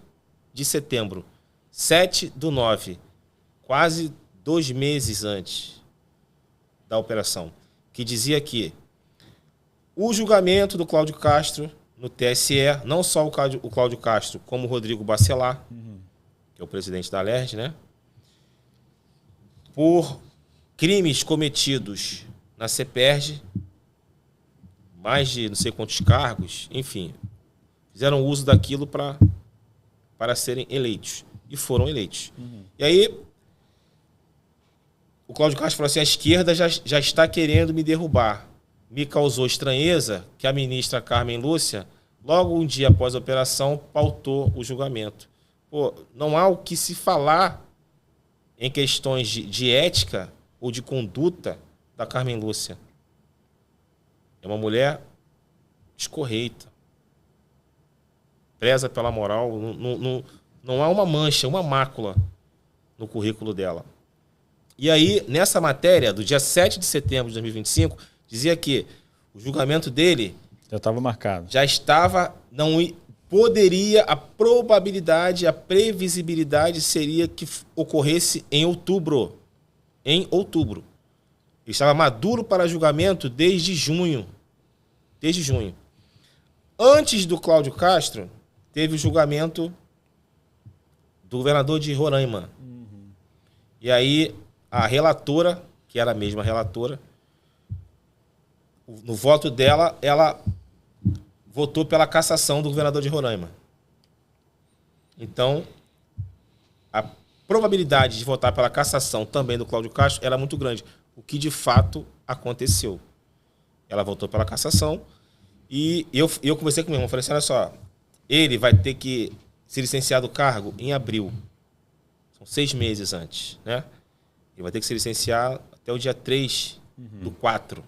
Speaker 2: de setembro. 7/9. quase 2 meses antes da operação, que dizia que o julgamento do Cláudio Castro no TSE, não só o Cláudio Castro, como o Rodrigo Bacelar, que é o presidente da Alerj, né? Por crimes cometidos na CEPERJ, mais de não sei quantos cargos, enfim, fizeram uso daquilo para serem eleitos. E foram eleitos. E aí, o Cláudio Castro falou assim, a esquerda já está querendo me derrubar. Me causou estranheza que a ministra Carmen Lúcia, logo um dia após a operação, pautou o julgamento. Pô, não há o que se falar em questões de ética ou de conduta da Carmen Lúcia. É uma mulher escorreita, preza pela moral, não há uma mancha, uma mácula no currículo dela. E aí, nessa matéria, do dia 7 de setembro de 2025, dizia que o julgamento dele
Speaker 1: já estava marcado.
Speaker 2: Já estava, não poderia, a probabilidade, a previsibilidade seria que ocorresse em outubro. Em outubro. Ele estava maduro para julgamento desde junho. Desde junho. Antes do Cláudio Castro, teve o julgamento do governador de Roraima. E aí, a relatora, que era a mesma relatora, no voto dela, ela votou pela cassação do governador de Roraima. Então, a probabilidade de votar pela cassação também do Cláudio Castro era muito grande, o que de fato aconteceu. Ela votou pela cassação e eu conversei com o meu irmão, falei assim, olha só, ele vai ter que se licenciar do cargo em abril. São 6 meses antes, né? Ele vai ter que se licenciar até o dia 3 do 4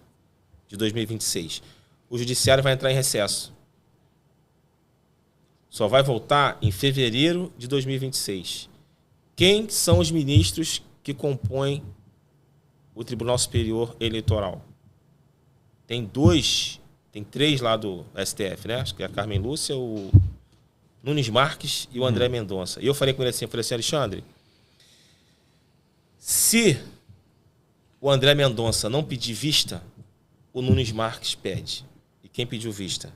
Speaker 2: de 2026. O judiciário vai entrar em recesso. Só vai voltar em fevereiro de 2026. Quem são os ministros que compõem o Tribunal Superior Eleitoral? Tem 3 lá do STF, né? Acho que é a Carmen Lúcia, o Nunes Marques e o André Mendonça. E eu falei com ele assim, Alexandre, se o André Mendonça não pedir vista, o Nunes Marques pede. E quem pediu vista?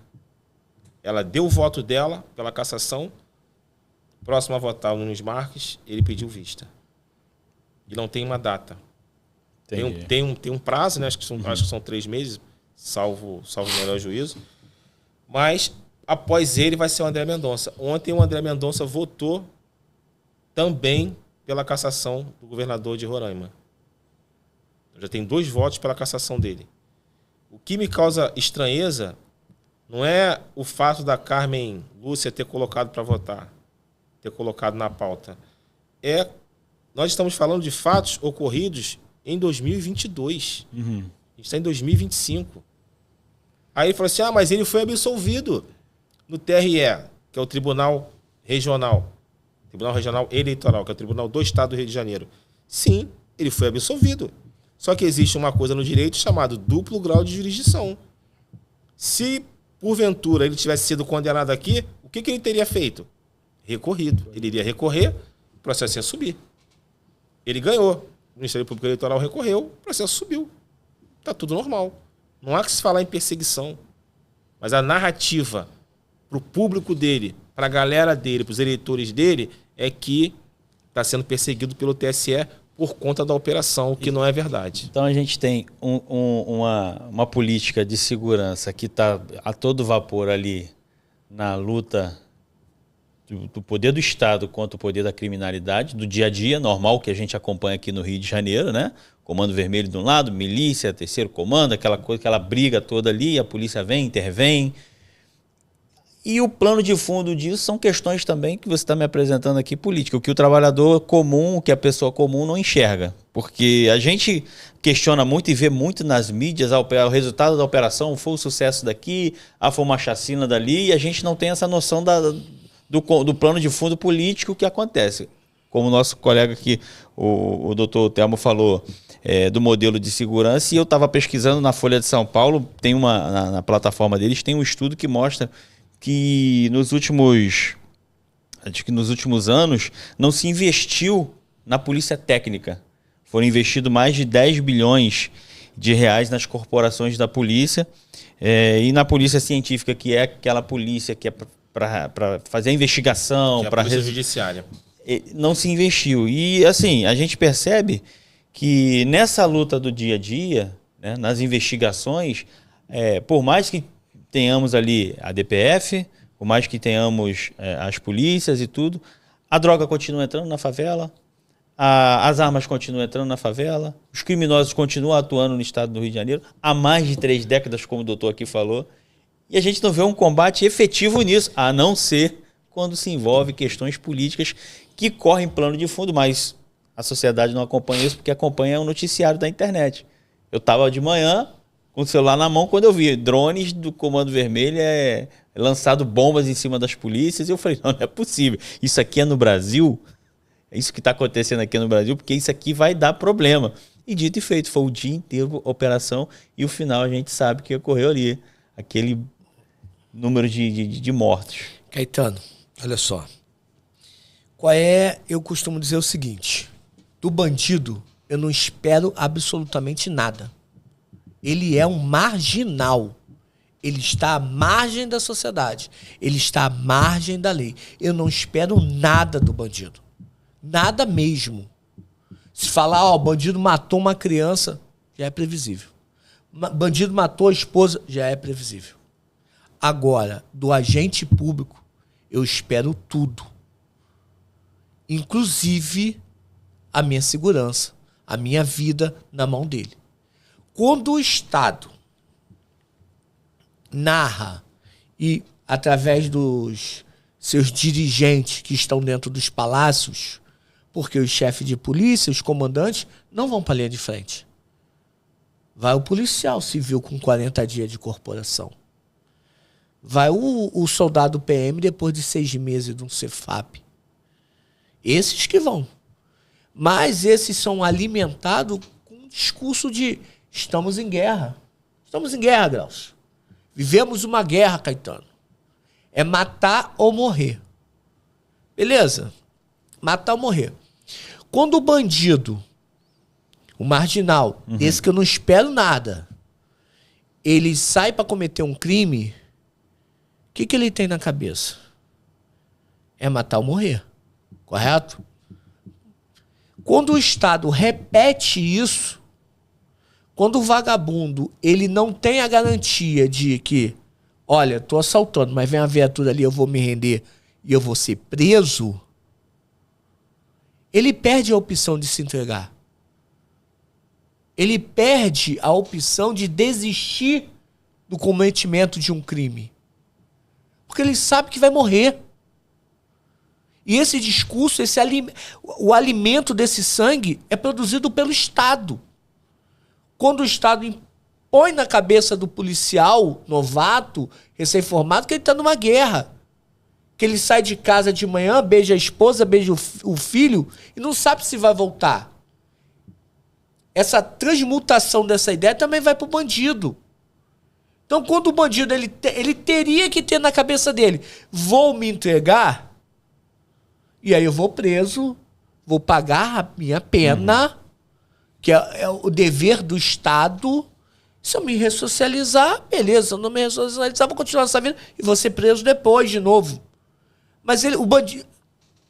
Speaker 2: Ela deu o voto dela pela cassação. Próximo a votar o Nunes Marques, ele pediu vista. E não tem uma data. Tem um prazo, né? Acho que são 3 meses, salvo o melhor juízo. Mas após ele vai ser o André Mendonça. Ontem o André Mendonça votou também pela cassação do governador de Roraima. Já tem 2 votos pela cassação dele. O que me causa estranheza não é o fato da Carmen Lúcia ter colocado para votar, ter colocado na pauta. Nós estamos falando de fatos ocorridos em 2022. A gente está em 2025. Aí ele falou assim, mas ele foi absolvido no TRE, que é o Tribunal Regional Eleitoral, que é o Tribunal do Estado do Rio de Janeiro. Sim, ele foi absolvido. Só que existe uma coisa no direito chamada duplo grau de jurisdição. Se, porventura, ele tivesse sido condenado aqui, o que ele teria feito? Recorrido. Ele iria recorrer, o processo ia subir. Ele ganhou. O Ministério Público Eleitoral recorreu, o processo subiu. Está tudo normal. Não há que se falar em perseguição. Mas a narrativa para o público dele, para a galera dele, para os eleitores dele, é que está sendo perseguido pelo TSE por conta da operação, o que não é verdade.
Speaker 1: Então a gente tem uma política de segurança que está a todo vapor ali na luta do poder do Estado contra o poder da criminalidade, do dia a dia normal que a gente acompanha aqui no Rio de Janeiro, né? Comando Vermelho de um lado, milícia, terceiro comando, aquela coisa, aquela briga toda ali, a polícia vem, intervém. E o plano de fundo disso são questões também que você está me apresentando aqui, política, o que o trabalhador comum, o que a pessoa comum não enxerga. Porque a gente questiona muito e vê muito nas mídias o resultado da operação, foi o sucesso daqui, foi uma chacina dali, e a gente não tem essa noção do plano de fundo político que acontece. Como o nosso colega aqui, o doutor Telmo falou, do modelo de segurança, e eu estava pesquisando na Folha de São Paulo, tem na plataforma deles, tem um estudo que mostra que nos últimos anos não se investiu na polícia técnica. Foram investidos mais de 10 bilhões de reais nas corporações da polícia e na polícia científica, que é aquela polícia que é para fazer a investigação,
Speaker 2: para a polícia judiciária.
Speaker 1: Não se investiu. E assim, a gente percebe que nessa luta do dia a dia, né, nas investigações, por mais que tenhamos ali a DPF, por mais que tenhamos as polícias e tudo, a droga continua entrando na favela, as armas continuam entrando na favela, os criminosos continuam atuando no estado do Rio de Janeiro há mais de 3 décadas, como o doutor aqui falou, e a gente não vê um combate efetivo nisso, a não ser quando se envolve questões políticas que correm plano de fundo, mas a sociedade não acompanha isso porque acompanha o noticiário da internet. Eu estava de manhã com o celular na mão quando eu vi drones do Comando Vermelho lançado bombas em cima das polícias, e eu falei, não é possível, isso aqui é no Brasil? É isso que está acontecendo aqui no Brasil, porque isso aqui vai dar problema. E dito e feito, foi o dia inteiro a operação e o final a gente sabe que ocorreu ali. Aquele número de mortos.
Speaker 3: Caetano, olha só. Eu costumo dizer o seguinte, do bandido eu não espero absolutamente nada. Ele é um marginal. Ele está à margem da sociedade. Ele está à margem da lei. Eu não espero nada do bandido. Nada mesmo. Se falar, o bandido matou uma criança, já é previsível. Bandido matou a esposa, já é previsível. Agora, do agente público, eu espero tudo. Inclusive a minha segurança, a minha vida na mão dele. Quando o Estado narra e, através dos seus dirigentes que estão dentro dos palácios, porque os chefes de polícia, os comandantes, não vão para a linha de frente. Vai o policial civil com 40 dias de corporação. Vai o soldado PM depois de 6 meses de um Cefap. Esses que vão. Mas esses são alimentados com um discurso de estamos em guerra. Estamos em guerra, Graus. Vivemos uma guerra, Caetano. É matar ou morrer. Beleza? Matar ou morrer. Quando o bandido, o marginal, esse que eu não espero nada, ele sai para cometer um crime, o que ele tem na cabeça? É matar ou morrer. Correto? Quando o Estado repete isso, quando o vagabundo ele não tem a garantia de que, olha, tô assaltando, mas vem a viatura ali, eu vou me render e eu vou ser preso, ele perde a opção de se entregar. Ele perde a opção de desistir do cometimento de um crime. Porque ele sabe que vai morrer. E esse discurso, o alimento desse sangue é produzido pelo Estado. Quando o Estado põe na cabeça do policial novato, recém-formado, que ele está numa guerra. Que ele sai de casa de manhã, beija a esposa, beija o filho e não sabe se vai voltar. Essa transmutação dessa ideia também vai para o bandido. Então, quando o bandido ele teria que ter na cabeça dele, vou me entregar, e aí eu vou preso, vou pagar a minha pena, que é o dever do Estado. Se eu me ressocializar, beleza. Se eu não me ressocializar, vou continuar essa vida e vou ser preso depois de novo. Mas o bandido,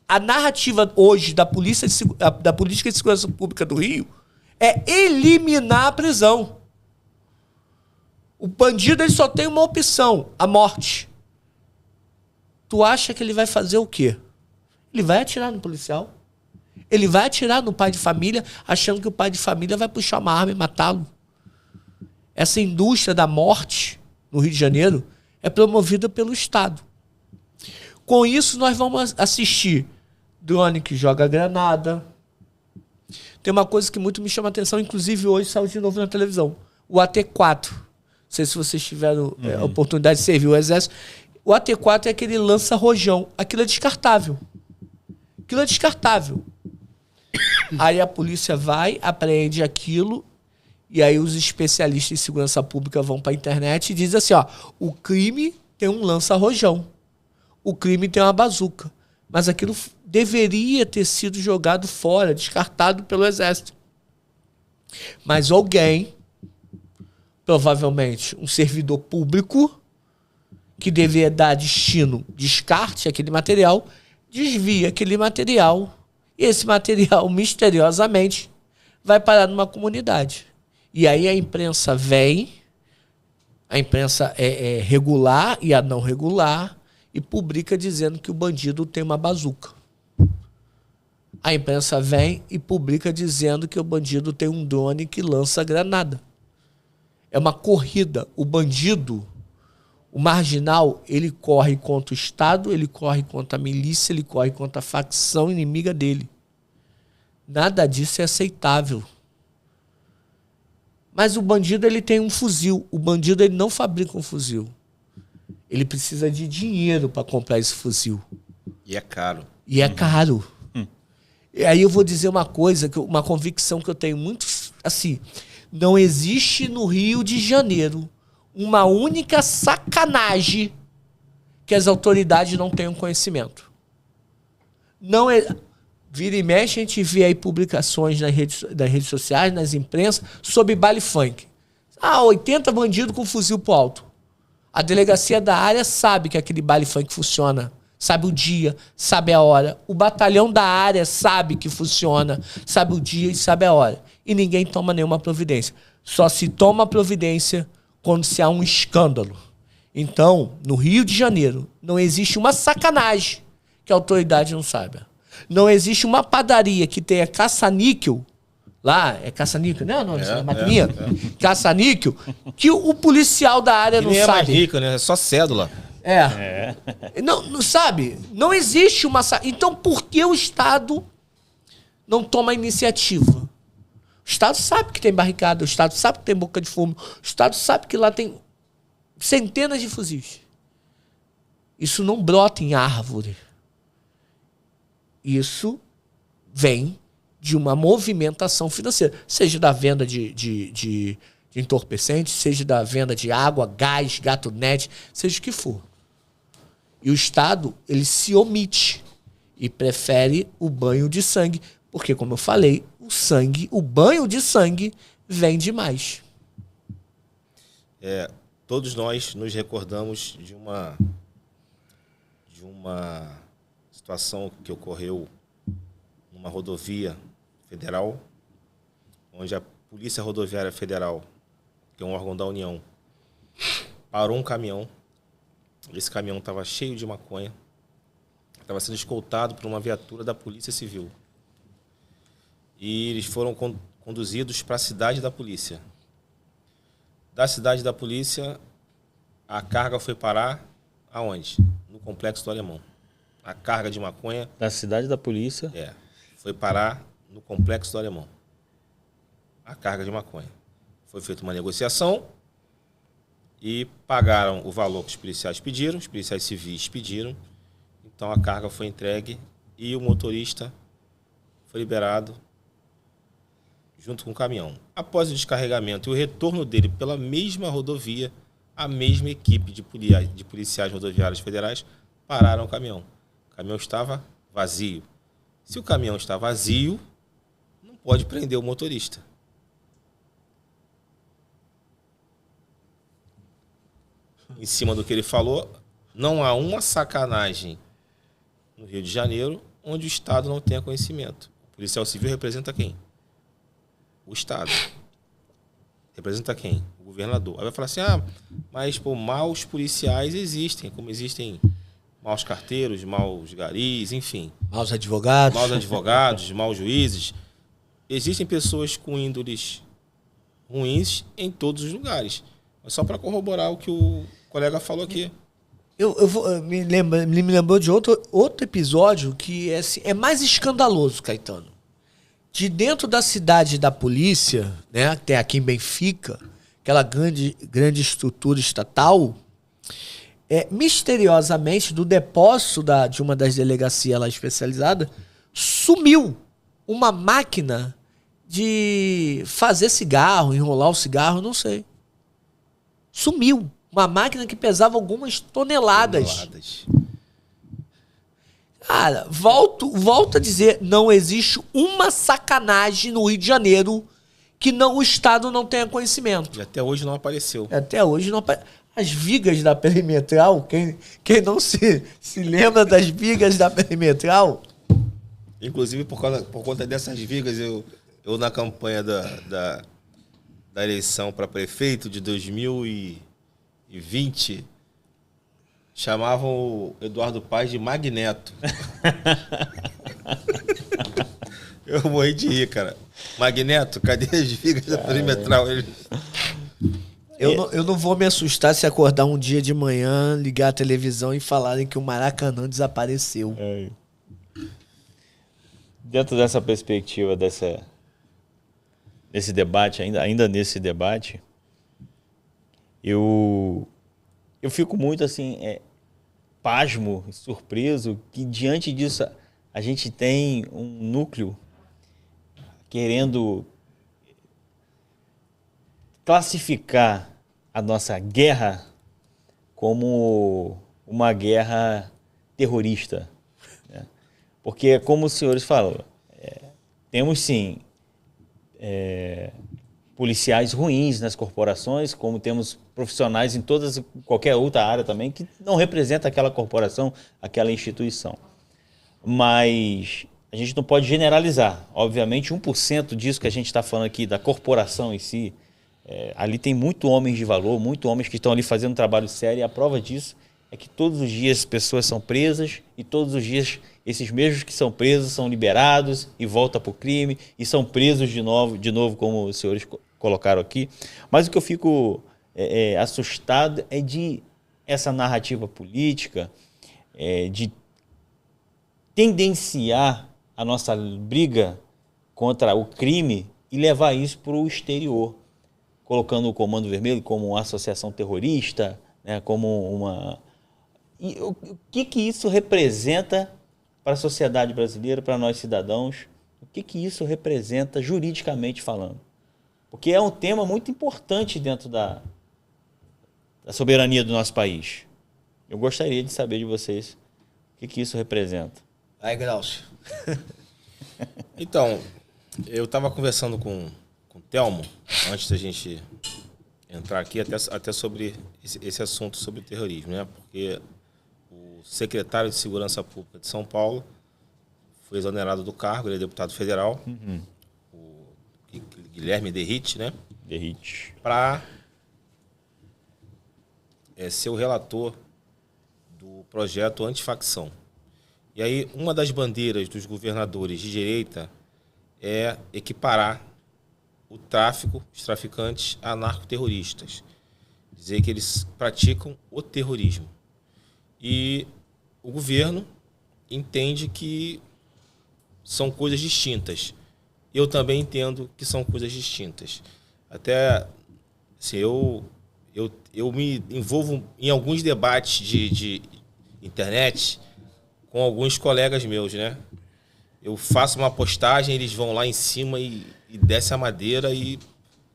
Speaker 3: a narrativa hoje da política de segurança pública do Rio é eliminar a prisão. O bandido ele só tem uma opção, a morte. Tu acha que ele vai fazer o quê? Ele vai atirar no policial. Ele vai atirar no pai de família, achando que o pai de família vai puxar uma arma e matá-lo. Essa indústria da morte no Rio de Janeiro é promovida pelo Estado. Com isso, nós vamos assistir drone que joga granada. Tem uma coisa que muito me chama a atenção, inclusive hoje saiu de novo na televisão. O AT-4. Não sei se vocês tiveram a oportunidade de servir o Exército. O AT-4 é aquele lança-rojão. Aquilo é descartável. Aquilo é descartável. Aí a polícia vai, apreende aquilo, e aí os especialistas em segurança pública vão para a internet e dizem assim, ó, o crime tem um lança-rojão. O crime tem uma bazuca. Mas aquilo deveria ter sido jogado fora, descartado pelo Exército. Mas alguém, provavelmente um servidor público, que deveria dar destino, descarte aquele material, desvia aquele material. E esse material, misteriosamente, vai parar numa comunidade. E aí a imprensa vem, a imprensa é regular e a não regular, e publica dizendo que o bandido tem uma bazuca. A imprensa vem e publica dizendo que o bandido tem um drone que lança granada. É uma corrida. O bandido, o marginal, ele corre contra o Estado, ele corre contra a milícia, ele corre contra a facção inimiga dele. Nada disso é aceitável. Mas o bandido, ele tem um fuzil. O bandido, ele não fabrica um fuzil. Ele precisa de dinheiro para comprar esse fuzil.
Speaker 2: E é caro.
Speaker 3: E é caro. E aí eu vou dizer uma coisa, uma convicção que eu tenho muito assim. Não existe no Rio de Janeiro uma única sacanagem que as autoridades não tenham conhecimento. Não é... Vira e mexe, a gente vê aí publicações nas redes sociais, nas imprensas, sobre baile funk. 80 bandidos com fuzil pro alto. A delegacia da área sabe que aquele baile funk funciona. Sabe o dia, sabe a hora. O batalhão da área sabe que funciona, sabe o dia e sabe a hora. E ninguém toma nenhuma providência. Só se toma providência quando se há um escândalo. Então, no Rio de Janeiro, não existe uma sacanagem que a autoridade não saiba. Não existe uma padaria que tenha caça-níquel, lá, é caça-níquel, né? Não, é maquininha. Caça-níquel, que o policial da área não sabe.
Speaker 2: É mais rico, né? É só cédula.
Speaker 3: Não sabe? Não existe uma... Então, por que o Estado não toma iniciativa? O Estado sabe que tem barricada, o Estado sabe que tem boca de fumo, o Estado sabe que lá tem centenas de fuzis. Isso não brota em árvore. Isso vem de uma movimentação financeira, seja da venda de entorpecentes, seja da venda de água, gás, gato-net, seja o que for. E o Estado, ele se omite e prefere o banho de sangue, porque, como eu falei, o banho de sangue vende mais.
Speaker 2: Todos nós nos recordamos de uma situação que ocorreu numa rodovia federal, onde a Polícia Rodoviária Federal, que é um órgão da União, parou um caminhão. Esse caminhão estava cheio de maconha, estava sendo escoltado por uma viatura da Polícia Civil. E eles foram conduzidos para a cidade da polícia. Da cidade da polícia, a carga foi parar aonde? No Complexo do Alemão. A carga de maconha...
Speaker 1: Da cidade da polícia?
Speaker 2: Foi parar no Complexo do Alemão. A carga de maconha. Foi feita uma negociação e pagaram o valor que os policiais pediram, os policiais civis pediram. Então a carga foi entregue e o motorista foi liberado junto com o caminhão. Após o descarregamento e o retorno dele pela mesma rodovia, a mesma equipe de policiais rodoviários federais pararam o caminhão. O caminhão estava vazio. Se o caminhão está vazio, não pode prender o motorista. Em cima do que ele falou, não há uma sacanagem no Rio de Janeiro onde o Estado não tenha conhecimento. O policial civil representa quem? O Estado. Representa quem? O governador. Aí vai falar assim, mas maus policiais existem, como existem maus carteiros, maus garis, enfim.
Speaker 3: Maus advogados.
Speaker 2: Maus advogados, maus juízes. Existem pessoas com índoles ruins em todos os lugares. Mas só para corroborar o que o colega falou aqui.
Speaker 3: Me lembrou de outro episódio que é mais escandaloso, Caetano. De dentro da cidade da polícia, né, que tem aqui em Benfica, aquela grande estrutura estatal, misteriosamente, do depósito de uma das delegacias lá especializada, sumiu uma máquina de fazer cigarro, enrolar o cigarro, não sei. Sumiu. Uma máquina que pesava algumas toneladas. Cara, volto a dizer, não existe uma sacanagem no Rio de Janeiro que o Estado não tenha conhecimento.
Speaker 2: E até hoje não apareceu.
Speaker 3: Até hoje não apareceu. As vigas da perimetral, quem não se lembra das vigas da perimetral?
Speaker 2: Inclusive, por conta dessas vigas, eu na campanha da eleição para prefeito de 2020, chamavam o Eduardo Paes de Magneto. Eu morri de rir, cara. Magneto, cadê as vigas da perimetral?
Speaker 3: Eu não vou me assustar se acordar um dia de manhã, ligar a televisão e falarem que o Maracanã desapareceu.
Speaker 1: Dentro dessa perspectiva, desse debate, ainda nesse debate, eu fico muito assim, pasmo, surpreso, que diante disso a gente tem um núcleo querendo classificar a nossa guerra como uma guerra terrorista. Né? Porque, como os senhores falaram, temos sim policiais ruins nas corporações, como temos profissionais em qualquer outra área também, que não representa aquela corporação, aquela instituição. Mas a gente não pode generalizar. Obviamente, 1% disso que a gente está falando aqui, da corporação em si, ali tem muito homens de valor, muito homens que estão ali fazendo um trabalho sério, e a prova disso é que todos os dias pessoas são presas e todos os dias esses mesmos que são presos são liberados e voltam para o crime e são presos de novo, como os senhores colocaram aqui. Mas o que eu fico assustado é de essa narrativa política, de tendenciar a nossa briga contra o crime e levar isso para o exterior, colocando o Comando Vermelho como uma associação terrorista, né, como uma... E o que isso representa para a sociedade brasileira, para nós cidadãos? O que isso representa juridicamente falando? Porque é um tema muito importante dentro da soberania do nosso país. Eu gostaria de saber de vocês o que isso representa.
Speaker 3: Aí, Glaucio.
Speaker 2: Então, eu estava conversando com o Telmo, antes da gente entrar aqui, até sobre esse assunto sobre o terrorismo, né? Porque o secretário de Segurança Pública de São Paulo foi exonerado do cargo, ele é deputado federal, o Guilherme Derrite, né?
Speaker 1: Derrite.
Speaker 2: Para ser o relator do projeto antifacção. E aí, uma das bandeiras dos governadores de direita é equiparar o tráfico, os traficantes, a narcoterroristas. Dizer que eles praticam o terrorismo. E o governo entende que são coisas distintas. Eu também entendo que são coisas distintas. Até assim, eu me envolvo em alguns debates de internet com alguns colegas meus, né? Eu faço uma postagem, eles vão lá em cima e desce a madeira e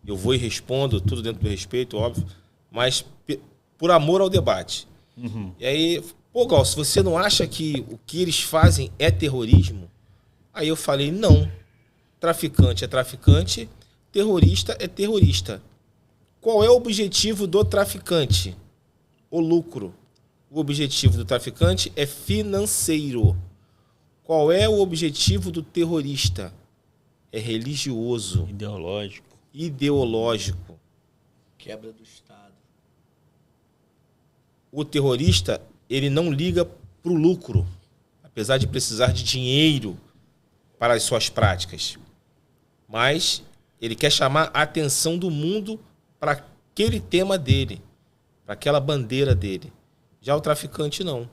Speaker 2: eu vou e respondo, tudo dentro do respeito, óbvio, mas por amor ao debate. E aí, Gal, se você não acha que o que eles fazem é terrorismo? Aí eu falei, não. Traficante é traficante, terrorista é terrorista. Qual é o objetivo do traficante? O lucro. O objetivo do traficante é financeiro. Qual é o objetivo do terrorista? É religioso. Ideológico.
Speaker 3: Quebra do Estado.
Speaker 2: O terrorista, ele não liga para o lucro, apesar de precisar de dinheiro para as suas práticas. Mas ele quer chamar a atenção do mundo para aquele tema dele, para aquela bandeira dele. Já o traficante não.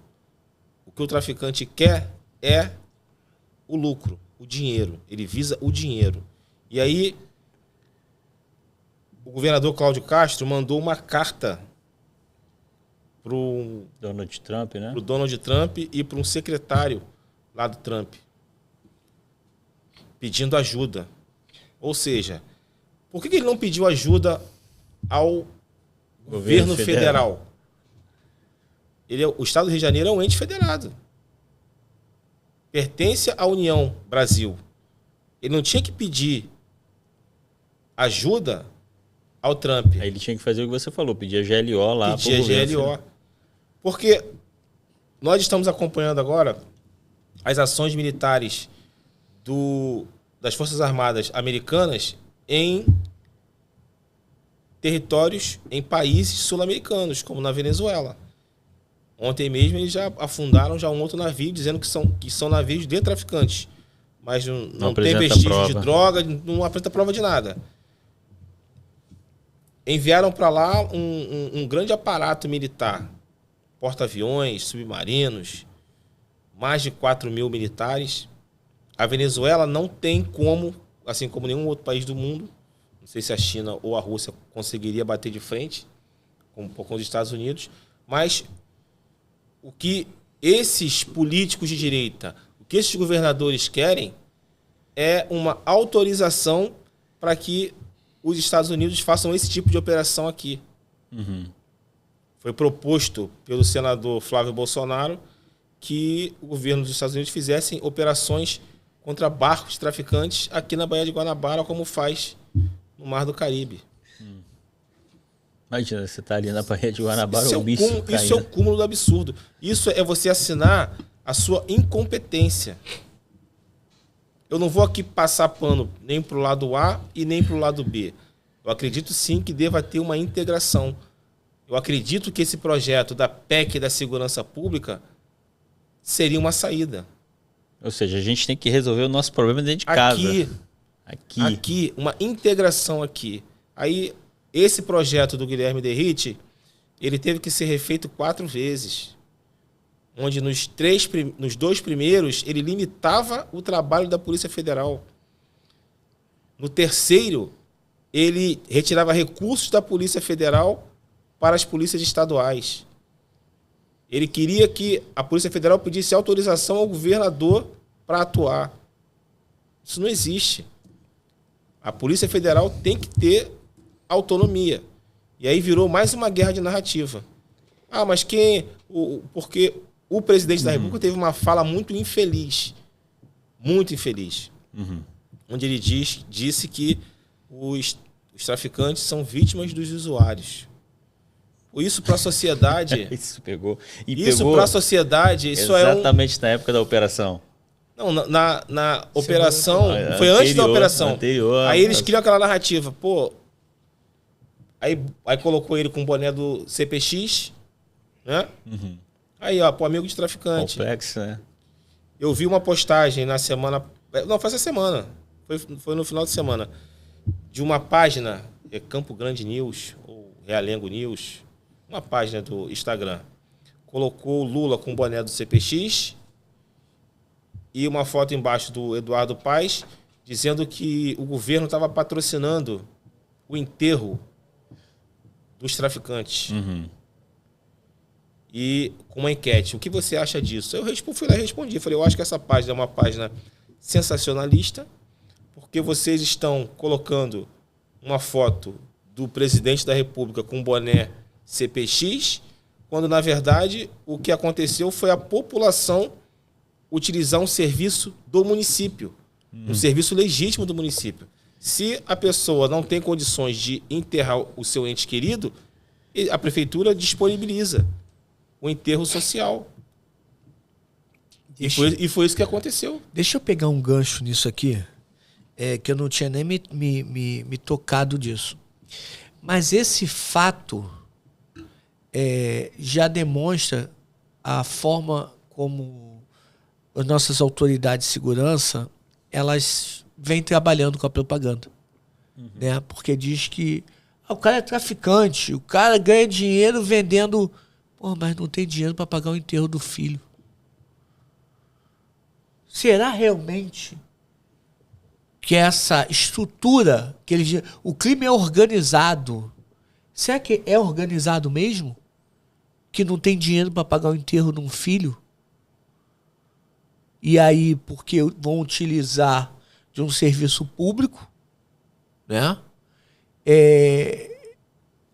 Speaker 2: O que o traficante quer é o lucro, o dinheiro. Ele visa o dinheiro. E aí, o governador Cláudio Castro mandou uma carta para o
Speaker 1: Donald Trump, né?
Speaker 2: Para o Donald Trump e para um secretário lá do Trump, pedindo ajuda. Ou seja, por que ele não pediu ajuda ao governo federal? O Estado do Rio de Janeiro é um ente federado. pertence à União Brasil. Ele não tinha que pedir ajuda ao Trump.
Speaker 1: Aí ele tinha que fazer o que você falou, pedir a GLO lá.
Speaker 2: Pedir a GLO. Porque nós estamos acompanhando agora as ações militares das Forças Armadas americanas em territórios, em países sul-americanos, como na Venezuela. Ontem mesmo eles já afundaram um outro navio, dizendo que são navios de traficantes. Mas não tem vestígio de droga, não apresenta prova de nada. Enviaram para lá um grande aparato militar. Porta-aviões, submarinos, mais de 4 mil militares. A Venezuela não tem como, assim como nenhum outro país do mundo, não sei se a China ou a Rússia conseguiria bater de frente com os Estados Unidos, mas o que esses políticos de direita, o que esses governadores querem é uma autorização para que os Estados Unidos façam esse tipo de operação aqui.
Speaker 1: Uhum.
Speaker 2: Foi proposto pelo senador Flávio Bolsonaro que o governo dos Estados Unidos fizessem operações contra barcos traficantes aqui na Baía de Guanabara, como faz no Mar do Caribe.
Speaker 1: Imagina, você está ali na Baía de Guanabara,
Speaker 2: isso é o cúmulo do absurdo. Isso é você assinar a sua incompetência. Eu não vou aqui passar pano nem para o lado A e nem para o lado B. Eu acredito sim que deva ter uma integração. Eu acredito que esse projeto da PEC da segurança pública seria uma saída.
Speaker 1: Ou seja, a gente tem que resolver o nosso problema dentro de casa.
Speaker 2: Aqui, uma integração aqui. Aí, esse projeto do Guilherme Derrite, ele teve que ser refeito 4 vezes. Onde nos 2 primeiros, ele limitava o trabalho da Polícia Federal. No terceiro, ele retirava recursos da Polícia Federal para as polícias estaduais. Ele queria que a Polícia Federal pedisse autorização ao governador para atuar. Isso não existe. A Polícia Federal tem que ter autonomia. E aí virou mais uma guerra de narrativa. Ah, mas porque o presidente da República teve uma fala muito infeliz. Muito infeliz. Onde ele disse que os traficantes são vítimas dos usuários. Isso para a sociedade...
Speaker 1: Isso pegou.
Speaker 2: Isso para a sociedade...
Speaker 1: Exatamente na época da operação.
Speaker 2: Não, na operação... Foi antes da operação.
Speaker 1: Anterior.
Speaker 2: Aí eles criam aquela narrativa. Pô, aí colocou ele com o boné do CPX, né? Aí, ó, pô, amigo de traficante.
Speaker 1: Complexo, né?
Speaker 2: Eu vi uma postagem na semana... Não, foi essa semana. Foi no final de semana. De uma página, Campo Grande News, ou Realengo News, uma página do Instagram. Colocou o Lula com o boné do CPX e uma foto embaixo do Eduardo Paes, dizendo que o governo estava patrocinando o enterro dos traficantes. E com uma enquete, o que você acha disso? Eu fui lá e respondi. Falei, eu acho que essa página é uma página sensacionalista, porque vocês estão colocando uma foto do presidente da República com boné CPX, quando, na verdade, o que aconteceu foi a população utilizar um serviço do município, um serviço legítimo do município. Se a pessoa não tem condições de enterrar o seu ente querido, a prefeitura disponibiliza o enterro social. E foi isso que aconteceu.
Speaker 3: Deixa eu pegar um gancho nisso aqui, que eu não tinha nem me tocado disso. Mas esse fato já demonstra a forma como as nossas autoridades de segurança elas vêm trabalhando com a propaganda. Né? Porque diz que o cara é traficante, o cara ganha dinheiro vendendo... Pô, mas não tem dinheiro para pagar o enterro do filho. Será realmente que essa estrutura, o crime é organizado, será que é organizado mesmo? Que não tem dinheiro para pagar o enterro de um filho? E aí, porque vão utilizar de um serviço público, né?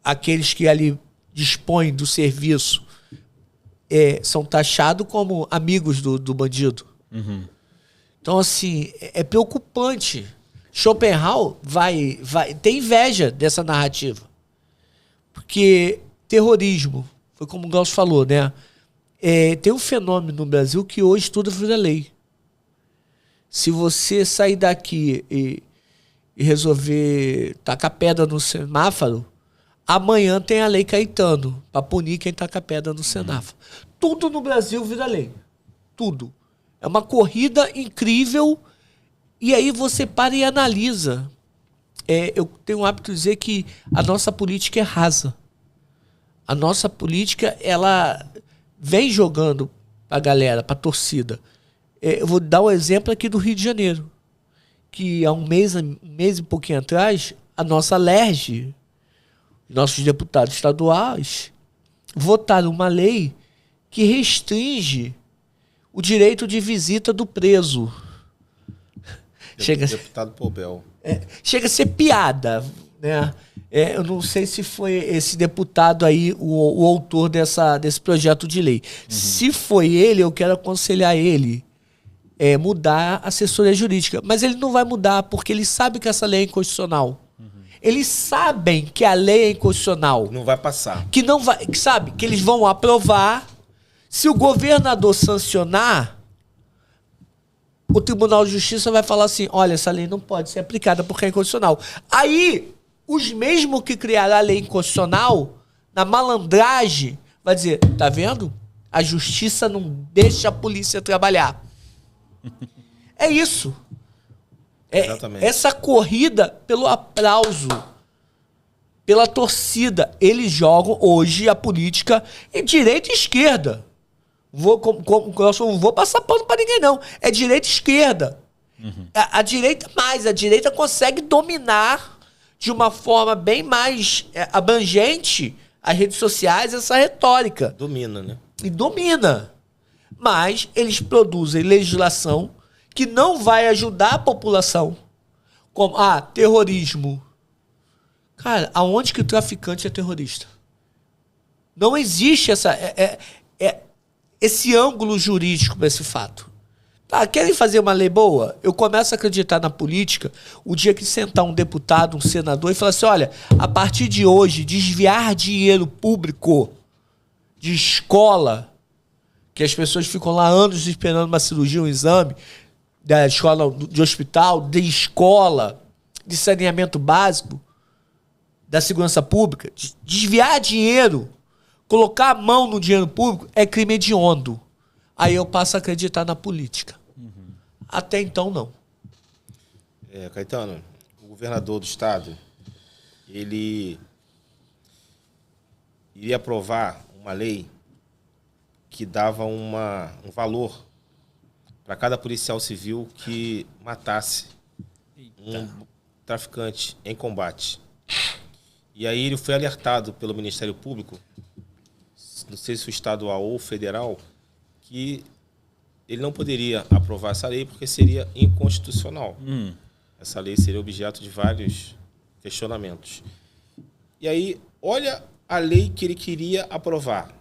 Speaker 3: Aqueles que ali dispõem do serviço são taxados como amigos do bandido. Então, assim, é preocupante. Schopenhauer tem inveja dessa narrativa. Porque terrorismo, foi como o Glaucio falou, né? Tem um fenômeno no Brasil que hoje tudo vira lei. Se você sair daqui e resolver tacar pedra no semáforo, amanhã tem a lei Caetano para punir quem taca pedra no semáforo. Tudo no Brasil vira lei. Tudo. É uma corrida incrível. E aí você para e analisa. Eu tenho o hábito de dizer que a nossa política é rasa. A nossa política, ela vem jogando pra galera, pra torcida. Eu vou dar um exemplo aqui do Rio de Janeiro. Que há um mês e pouquinho atrás, a nossa LERJ, nossos deputados estaduais, votaram uma lei que restringe o direito de visita do preso.
Speaker 2: Deputado Pobel.
Speaker 3: Chega a ser piada, né? Eu não sei se foi esse deputado aí o autor desse projeto de lei. Se foi ele, eu quero aconselhar ele mudar a assessoria jurídica. Mas ele não vai mudar porque ele sabe que essa lei é inconstitucional. Eles sabem que a lei é inconstitucional.
Speaker 2: Não vai passar.
Speaker 3: Que não vai, que sabe que eles vão aprovar. Se o governador sancionar, o Tribunal de Justiça vai falar assim, olha, essa lei não pode ser aplicada porque é inconstitucional. Aí, os mesmos que criaram a lei inconstitucional, na malandragem, vai dizer, tá vendo? A justiça não deixa a polícia trabalhar. É isso.
Speaker 2: Exatamente.
Speaker 3: Essa corrida pelo aplauso, pela torcida. Eles jogam hoje a política em direita e esquerda. Não vou passar pano pra ninguém, não. É direita e esquerda. A direita mais. A direita consegue dominar de uma forma bem mais abrangente as redes sociais, essa retórica.
Speaker 2: Domina, né?
Speaker 3: E domina. Mas eles produzem legislação que não vai ajudar a população. Como, terrorismo. Cara, aonde que o traficante é terrorista? Não existe esse ângulo jurídico para esse fato. Tá, querem fazer uma lei boa? Eu começo a acreditar na política o dia que sentar um deputado, um senador e falar assim, olha, a partir de hoje, desviar dinheiro público de escola, que as pessoas ficam lá anos esperando uma cirurgia, um exame, da escola, de hospital, de escola, de saneamento básico, da segurança pública, desviar dinheiro, colocar a mão no dinheiro público é crime hediondo. Aí eu passo a acreditar na política. Até então, não.
Speaker 2: Caetano, o governador do estado, ele iria aprovar uma lei que dava um valor para cada policial civil que matasse um traficante em combate. E aí ele foi alertado pelo Ministério Público, não sei se o estadual ou federal, que ele não poderia aprovar essa lei porque seria inconstitucional. Essa lei seria objeto de vários questionamentos. E aí, olha a lei que ele queria aprovar.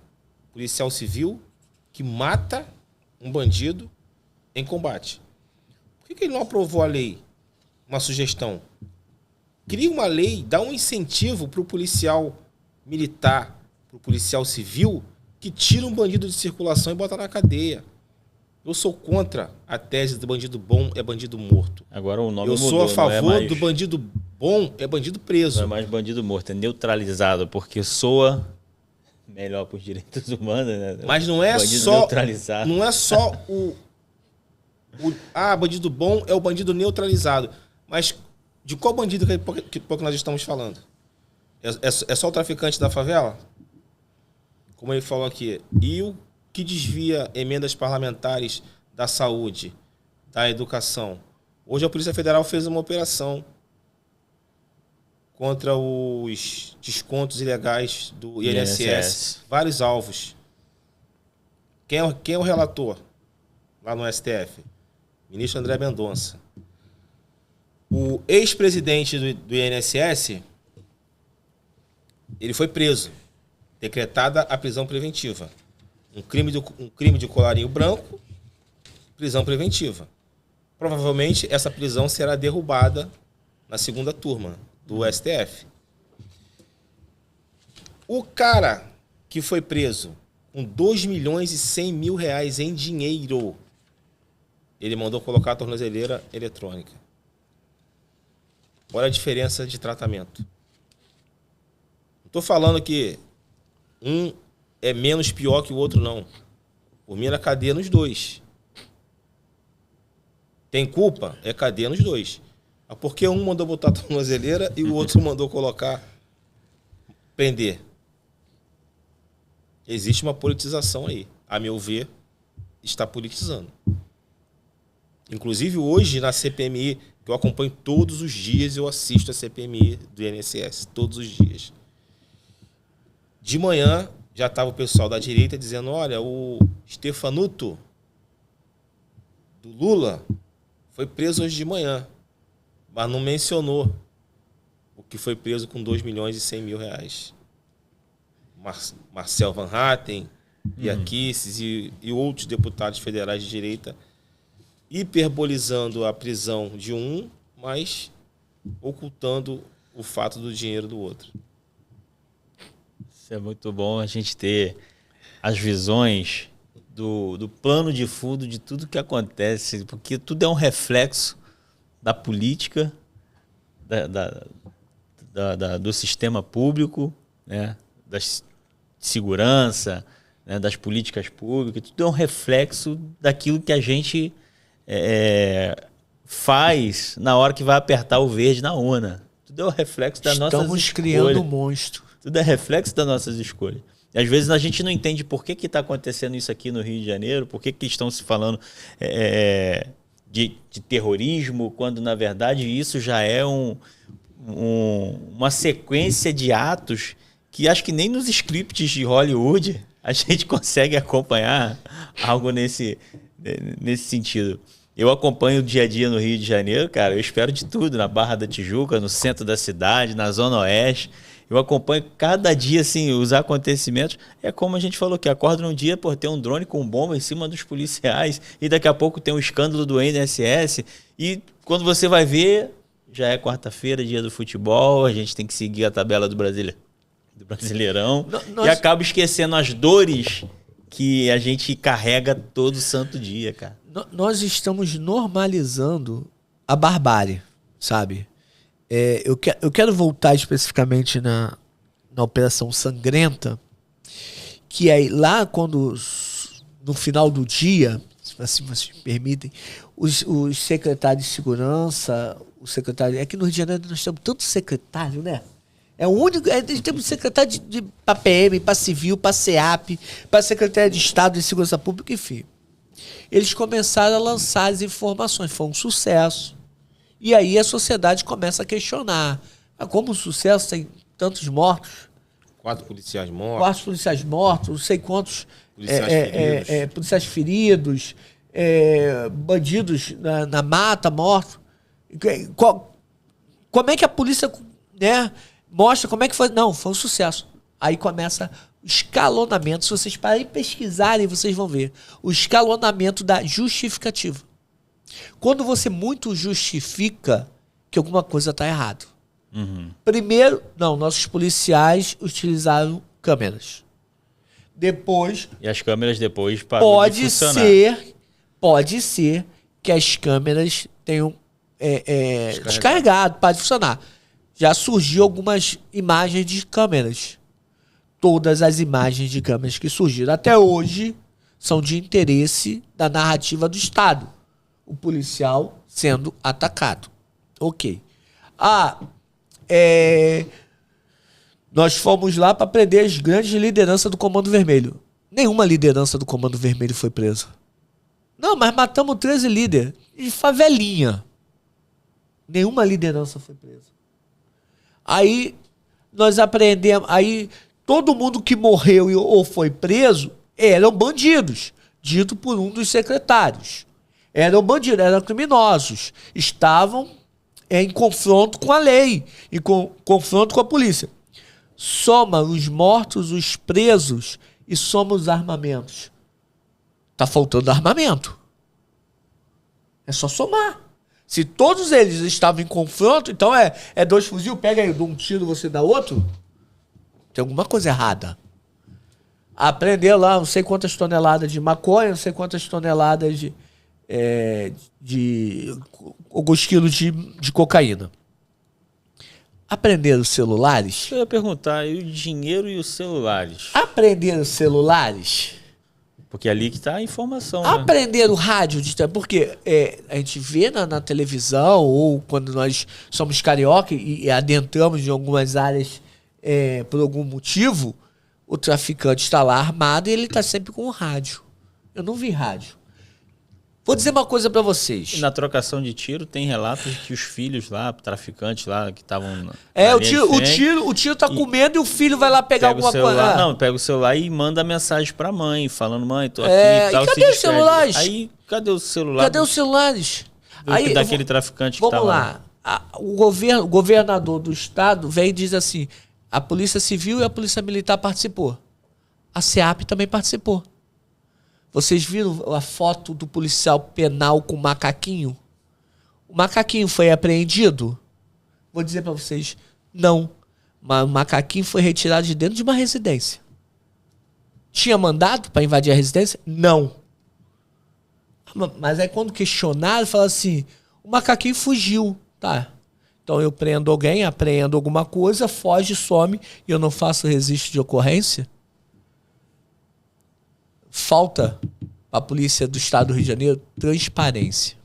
Speaker 2: Policial civil que mata um bandido em combate. Por que ele não aprovou a lei? Uma sugestão. Cria uma lei, dá um incentivo para o policial militar, para o policial civil, que tira um bandido de circulação e bota na cadeia. Eu sou contra a tese do bandido bom é bandido morto.
Speaker 1: Agora o nome
Speaker 2: Eu
Speaker 1: mudou,
Speaker 2: sou a favor
Speaker 1: mais,
Speaker 2: do bandido bom é bandido preso.
Speaker 1: Não é mais bandido morto, é neutralizado, porque soa melhor para os direitos humanos, né?
Speaker 2: Mas não é
Speaker 1: bandido
Speaker 2: só
Speaker 1: neutralizado.
Speaker 2: Não é só bandido bom é o bandido neutralizado. Mas de qual bandido que nós estamos falando? É só o traficante da favela? Como ele falou aqui. E o que desvia emendas parlamentares da saúde, da educação? Hoje a Polícia Federal fez uma operação contra os descontos ilegais do INSS. Vários alvos. Quem é o relator lá no STF? Ministro André Mendonça. O ex-presidente do INSS, ele foi preso. Decretada a prisão preventiva. Um crime de colarinho branco, prisão preventiva. Provavelmente essa prisão será derrubada na segunda turma do STF. O cara que foi preso com 2.100.000 em dinheiro, ele mandou colocar a tornozeleira eletrônica. Olha a diferença de tratamento. Não estou falando que um é menos pior que o outro, não. Por mim era cadeia nos dois. Tem culpa? É cadeia nos dois. Mas por que um mandou botar a tornozeleira e o outro mandou colocar, prender? Existe uma politização aí. A meu ver, está politizando. Inclusive hoje na CPMI, que eu acompanho todos os dias, eu assisto a CPMI do INSS, todos os dias. De manhã já estava o pessoal da direita dizendo, olha, o Stefanuto do Lula foi preso hoje de manhã, mas não mencionou o que foi preso com 2.100.000. Marcel Van Hatten, Bia Kicis e outros deputados federais de direita hiperbolizando a prisão de um, mas ocultando o fato do dinheiro do outro.
Speaker 1: Isso é muito bom a gente ter as visões do plano de fundo de tudo que acontece, porque tudo é um reflexo da política, do sistema público, né? Da segurança, né? Das políticas públicas, tudo é um reflexo daquilo que a gente faz na hora que vai apertar o verde na urna. Tudo é o reflexo das nossas escolhas.
Speaker 3: Estamos criando um monstro.
Speaker 1: Tudo é reflexo das nossas escolhas. E às vezes a gente não entende por que está acontecendo isso aqui no Rio de Janeiro, por que estão se falando de terrorismo, quando na verdade isso já é uma sequência de atos que acho que nem nos scripts de Hollywood a gente consegue acompanhar algo nesse sentido. Eu acompanho o dia a dia no Rio de Janeiro, cara, eu espero de tudo, na Barra da Tijuca, no centro da cidade, na Zona Oeste. Eu acompanho cada dia assim, os acontecimentos. É como a gente falou, que acorda num dia por ter um drone com bomba em cima dos policiais e daqui a pouco tem um escândalo do INSS e quando você vai ver, já é quarta-feira, dia do futebol, a gente tem que seguir a tabela do Brasileirão e acaba esquecendo as dores que a gente carrega todo santo dia, cara.
Speaker 3: Nós estamos normalizando a barbárie, sabe? Eu quero voltar especificamente na Operação Sangrenta, que aí lá quando, no final do dia, se vocês me permitem, os secretários de segurança, o secretário... É que no Rio de Janeiro nós temos tanto secretário, né? É o único... Temos secretário para PM, para Civil, para SEAP, para Secretaria de Estado de Segurança Pública, enfim. Eles começaram a lançar as informações. Foi um sucesso. E aí a sociedade começa a questionar. Como o sucesso tem tantos mortos?
Speaker 2: 4 policiais mortos.
Speaker 3: 4 policiais mortos, não sei quantos policiais feridos, bandidos na mata, mortos. Como é que a polícia, né, mostra como é que foi? Não, foi um sucesso. Aí começa o escalonamento. Se vocês pararem e pesquisarem, vocês vão ver. O escalonamento da justificativa. Quando você muito justifica que alguma coisa está errado.
Speaker 1: Uhum.
Speaker 3: Primeiro, nossos policiais utilizaram câmeras. Depois...
Speaker 1: E as câmeras depois pararam de funcionar.
Speaker 3: Pode ser que as câmeras tenham descarregado, para de funcionar. Já surgiu algumas imagens de câmeras. Todas as imagens de câmeras que surgiram até hoje são de interesse da narrativa do Estado. O policial sendo atacado. Ok. Nós fomos lá para prender as grandes lideranças do Comando Vermelho. Nenhuma liderança do Comando Vermelho foi presa. Não, mas matamos 13 líderes de favelinha. Nenhuma liderança foi presa. Aí nós aprendemos... Aí todo mundo que morreu ou foi preso eram bandidos, dito por um dos secretários. Eram bandidos, eram criminosos. Estavam em confronto com a lei e confronto com a polícia. Soma os mortos, os presos e soma os armamentos. Tá faltando armamento. É só somar. Se todos eles estavam em confronto, então é 2 fuzil, pega aí, eu dou um tiro, você dá outro. Tem alguma coisa errada. Aprendeu lá não sei quantas toneladas de maconha, não sei quantas toneladas de alguns quilos de cocaína. Aprenderam celulares?
Speaker 1: Eu ia perguntar, e o dinheiro e os celulares?
Speaker 3: Aprenderam celulares?
Speaker 1: Porque é ali que está a informação, né?
Speaker 3: Aprenderam rádio, porque a gente vê na televisão, ou quando nós somos carioca e adentramos em algumas áreas por algum motivo, o traficante está lá armado e ele está sempre com o rádio. Eu não vi rádio. Vou dizer uma coisa pra vocês.
Speaker 1: E na trocação de tiro tem relatos que os filhos lá, traficantes lá, que estavam...
Speaker 3: O tiro tá comendo e o filho vai lá pegar alguma coisa.
Speaker 1: Não, pega o celular e manda mensagem pra mãe, falando, mãe, tô aqui
Speaker 3: e
Speaker 1: tal.
Speaker 3: E cadê os celulares?
Speaker 1: Aí, cadê os celulares?
Speaker 3: Cadê os celulares? Aí,
Speaker 1: daquele traficante que
Speaker 3: vamos lá. O governador do estado vem e diz assim, a Polícia Civil e a Polícia Militar participou. A SEAP também participou. Vocês viram a foto do policial penal com o macaquinho? O macaquinho foi apreendido? Vou dizer pra vocês, não. Mas o macaquinho foi retirado de dentro de uma residência. Tinha mandado pra invadir a residência? Não. Mas aí quando questionaram, falaram assim, o macaquinho fugiu. Tá. Então eu prendo alguém, apreendo alguma coisa, foge, some, e eu não faço registro de ocorrência? Falta para a polícia do estado do Rio de Janeiro transparência.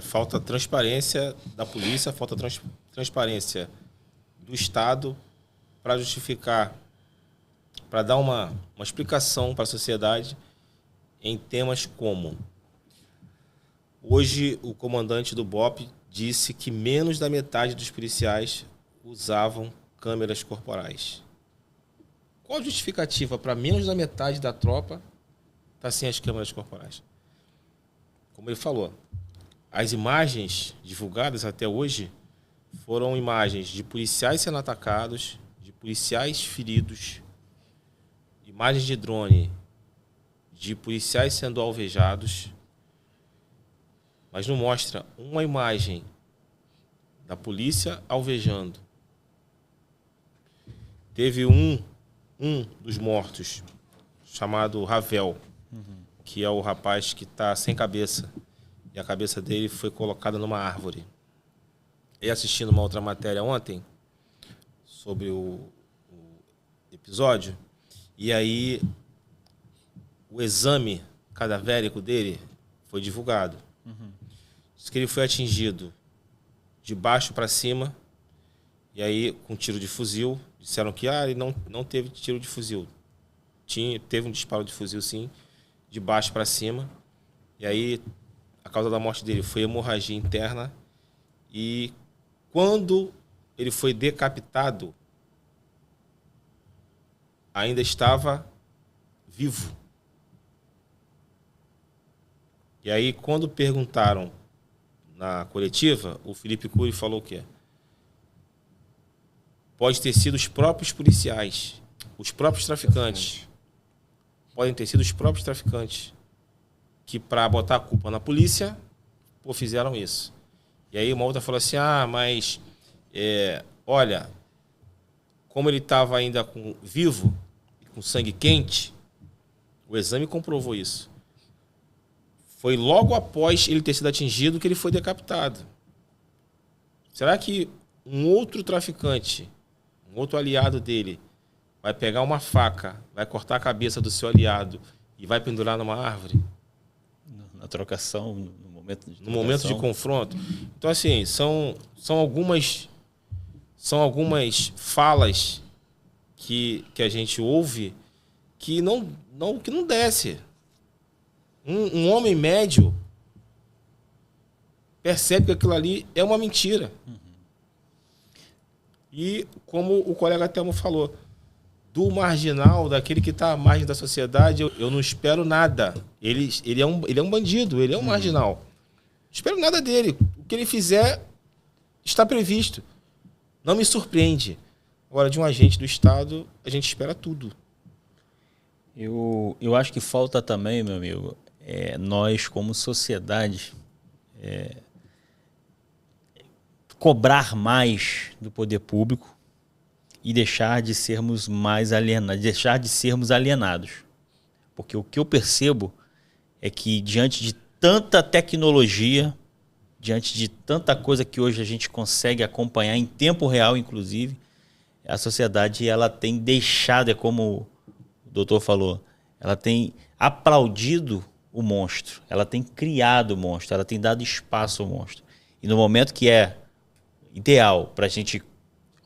Speaker 2: Falta transparência da polícia, falta transparência do estado para justificar, para dar uma explicação para a sociedade em temas como... Hoje o comandante do BOPE disse que menos da metade dos policiais usavam câmeras corporais. Qual a justificativa para menos da metade da tropa estar sem as câmeras corporais? Como ele falou, as imagens divulgadas até hoje foram imagens de policiais sendo atacados, de policiais feridos, imagens de drone, de policiais sendo alvejados, mas não mostra uma imagem da polícia alvejando. Teve um dos mortos, chamado Ravel, que é o rapaz que está sem cabeça. E a cabeça dele foi colocada numa árvore. E assistindo uma outra matéria ontem, sobre o episódio, e aí o exame cadavérico dele foi divulgado. Diz que ele foi atingido de baixo para cima, e aí com tiro de fuzil. Disseram que ele não teve tiro de fuzil. Teve um disparo de fuzil, sim, de baixo para cima. E aí, a causa da morte dele foi hemorragia interna. E quando ele foi decapitado, ainda estava vivo. E aí, quando perguntaram na coletiva, o Felipe Cury falou o quê? Pode ter sido os próprios policiais, os próprios traficantes. Podem ter sido os próprios traficantes que, para botar a culpa na polícia, fizeram isso. E aí uma outra falou assim, mas olha, como ele estava ainda vivo, com sangue quente, o exame comprovou isso. Foi logo após ele ter sido atingido que ele foi decapitado. Será que um outro traficante, um outro aliado dele, vai pegar uma faca, vai cortar a cabeça do seu aliado e vai pendurar numa árvore?
Speaker 1: Na trocação, no momento de trocação.
Speaker 2: No momento de confronto. Então, assim, são algumas falas que a gente ouve que não desce. Um homem médio percebe que aquilo ali é uma mentira. E, como o colega Telmo falou, do marginal, daquele que está à margem da sociedade, eu não espero nada. Ele é um bandido, ele é um marginal. Não espero nada dele. O que ele fizer está previsto. Não me surpreende. Agora, de um agente do Estado, a gente espera tudo.
Speaker 1: Eu acho que falta também, meu amigo, nós, como sociedade, cobrar mais do poder público e deixar de sermos alienados. Porque o que eu percebo é que diante de tanta tecnologia, diante de tanta coisa que hoje a gente consegue acompanhar em tempo real, inclusive, a sociedade ela tem deixado, como o doutor falou, ela tem aplaudido o monstro, ela tem criado o monstro, ela tem dado espaço ao monstro. E no momento que é ideal para a gente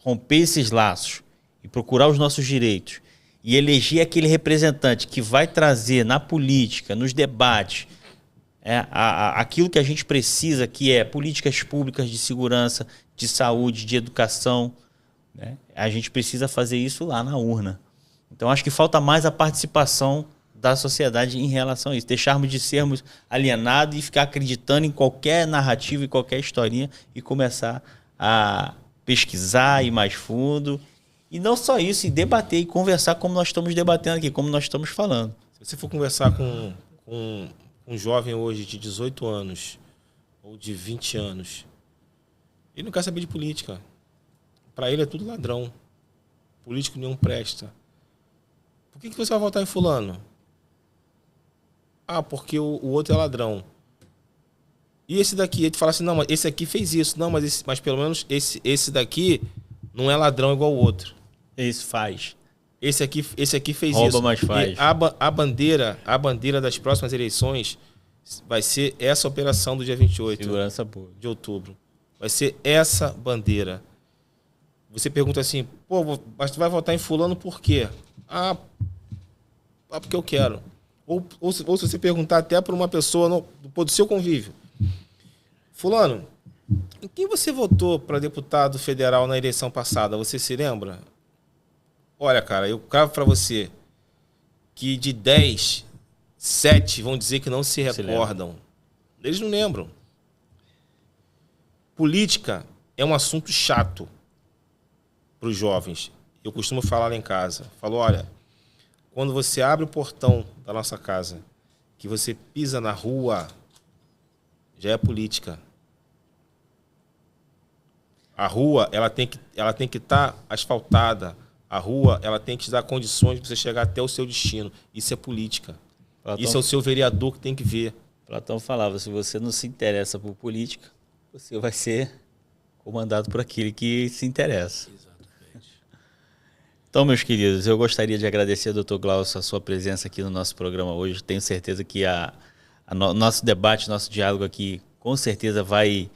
Speaker 1: romper esses laços e procurar os nossos direitos e eleger aquele representante que vai trazer na política, nos debates, aquilo que a gente precisa, que é políticas públicas de segurança, de saúde, de educação, né? A gente precisa fazer isso lá na urna. Então acho que falta mais a participação da sociedade em relação a isso. Deixarmos de sermos alienados e ficar acreditando em qualquer narrativa e qualquer historinha e começar a pesquisar, ir mais fundo. E não só isso, e debater e conversar como nós estamos debatendo aqui, como nós estamos falando.
Speaker 2: Se você for conversar com um jovem hoje de 18 anos ou de 20 anos, ele não quer saber de política. Para ele é tudo ladrão. Político nenhum presta. Por que você vai votar em fulano? Ah, porque o outro é ladrão. E esse daqui? Ele fala assim, não, mas esse aqui fez isso. Não, mas pelo menos esse daqui não é ladrão igual o outro.
Speaker 1: Esse faz.
Speaker 2: Esse aqui fez
Speaker 1: Rouba,
Speaker 2: isso.
Speaker 1: mas faz.
Speaker 2: E a bandeira das próximas eleições vai ser essa operação do dia 28
Speaker 1: Segurança pública
Speaker 2: de outubro. Vai ser essa bandeira. Você pergunta assim, pô, mas tu vai votar em fulano por quê? Ah, porque eu quero. Ou se você perguntar até para uma pessoa do seu convívio. Fulano, em quem você votou para deputado federal na eleição passada? Você se lembra? Olha, cara, eu cravo para você que de 10, 7 vão dizer que não se recordam. Eles não lembram. Política é um assunto chato para os jovens. Eu costumo falar lá em casa. Falo, olha, quando você abre o portão da nossa casa, que você pisa na rua, já é política. A rua, ela tem que estar asfaltada. A rua, ela tem que te dar condições para você chegar até o seu destino. Isso é política. Platão, isso é o seu vereador que tem que ver.
Speaker 1: Platão falava, se você não se interessa por política, você vai ser comandado por aquele que se interessa. Exatamente. Então, meus queridos, eu gostaria de agradecer ao Dr. Glaucio a sua presença aqui no nosso programa hoje. Tenho certeza que nosso debate, nosso diálogo aqui, com certeza vai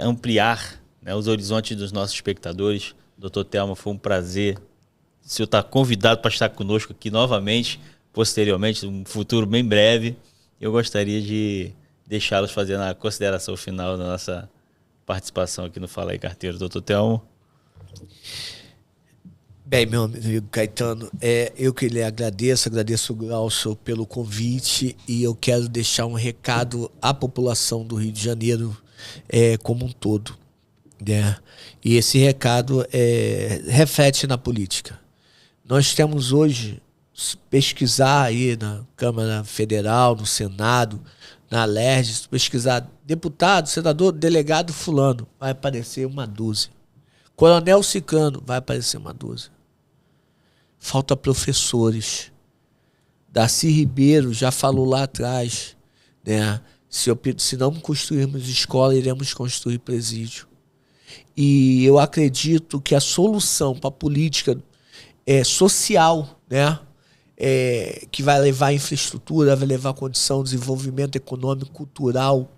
Speaker 1: ampliar, né, os horizontes dos nossos espectadores. Dr. Thelma, foi um prazer. O senhor está convidado para estar conosco aqui novamente, posteriormente, num futuro bem breve. Eu gostaria de deixá-los fazendo a consideração final da nossa participação aqui no Fala aí Carteiro. Dr. Thelma.
Speaker 3: Bem, meu amigo Caetano, eu que lhe agradeço o Glaucio pelo convite e eu quero deixar um recado à população do Rio de Janeiro como um todo, né? E esse recado reflete na política. Nós temos hoje, pesquisar aí na Câmara Federal, no Senado, na LERJ, pesquisar deputado, senador, delegado fulano, vai aparecer uma dúzia. Coronel Cicano, vai aparecer uma dúzia. Falta professores. Darcy Ribeiro já falou lá atrás, né? Se não construirmos escola, iremos construir presídio. E eu acredito que a solução para a política social, né? Que vai levar infraestrutura, vai levar condição, desenvolvimento econômico, cultural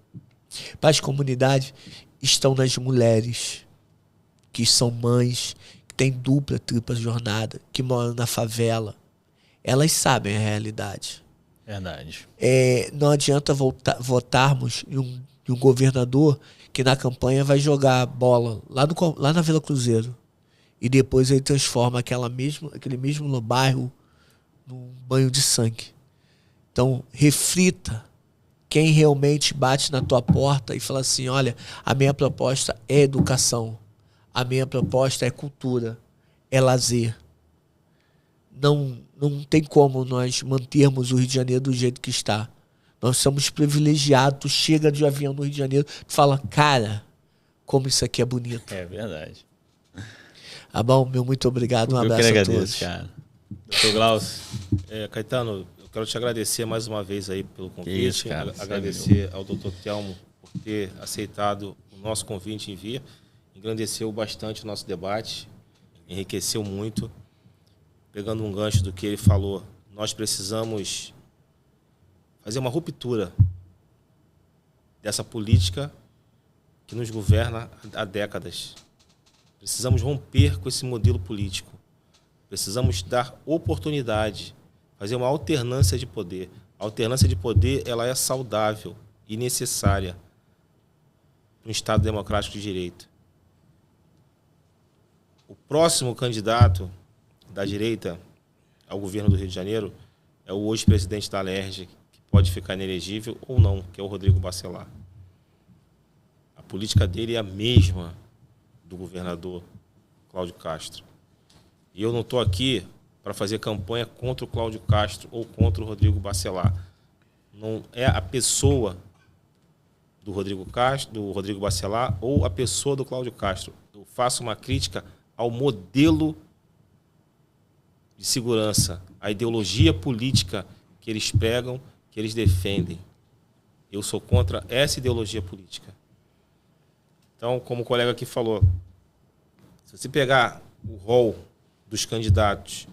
Speaker 3: para as comunidades, estão nas mulheres, que são mães, que têm dupla, tripla jornada, que moram na favela. Elas sabem a realidade.
Speaker 1: Verdade.
Speaker 3: Não adianta votarmos em um governador que na campanha vai jogar bola lá na Vila Cruzeiro e depois ele transforma aquele mesmo bairro num banho de sangue. Então, reflita quem realmente bate na tua porta e fala assim, olha, a minha proposta é educação, a minha proposta é cultura, é lazer. Não tem como nós mantermos o Rio de Janeiro do jeito que está. Nós somos privilegiados. Tu chega de avião no Rio de Janeiro, tu fala, cara, como isso aqui é bonito.
Speaker 1: É verdade.
Speaker 3: Tá bom, meu muito obrigado. Um abraço
Speaker 1: que
Speaker 3: a
Speaker 1: agradeço,
Speaker 3: todos.
Speaker 1: cara. Dr. Glaucio.
Speaker 2: Caetano, eu quero te agradecer mais uma vez aí pelo convite.
Speaker 1: Isso, cara.
Speaker 2: Agradecer ao Dr. Telmo por ter aceitado o nosso convite em vir. Engrandeceu bastante o nosso debate, enriqueceu muito. Pegando um gancho do que ele falou, nós precisamos fazer uma ruptura dessa política que nos governa há décadas. Precisamos romper com esse modelo político. Precisamos dar oportunidade, fazer uma alternância de poder. A alternância de poder, ela é saudável e necessária para um Estado democrático de direito. O próximo candidato da direita ao governo do Rio de Janeiro é o hoje presidente da Alerj, que pode ficar inelegível ou não, que é o Rodrigo Bacelar. A política dele é a mesma do governador Cláudio Castro. E eu não estou aqui para fazer campanha contra o Cláudio Castro ou contra o Rodrigo Bacelar. Não é a pessoa do Rodrigo Castro, do Rodrigo Bacelar ou a pessoa do Cláudio Castro. Eu faço uma crítica ao modelo de segurança, à ideologia política que eles pregam, que eles defendem. Eu sou contra essa ideologia política. Então, como o colega aqui falou, se você pegar o rol dos candidatos,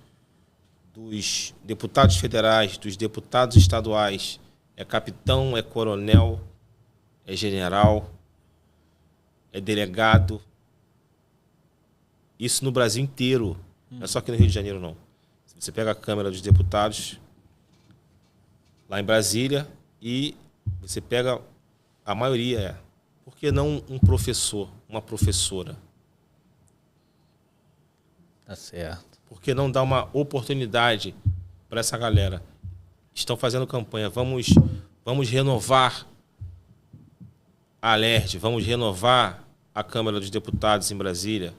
Speaker 2: dos deputados federais, dos deputados estaduais, é capitão, é coronel, é general, é delegado. Isso no Brasil inteiro, não é só aqui no Rio de Janeiro, não. Se você pega a Câmara dos Deputados, lá em Brasília, e você pega, a maioria por que não um professor, uma professora?
Speaker 1: Tá certo.
Speaker 2: Por que não dar uma oportunidade para essa galera? Estão fazendo campanha, vamos renovar a Alerj, vamos renovar a Câmara dos Deputados em Brasília.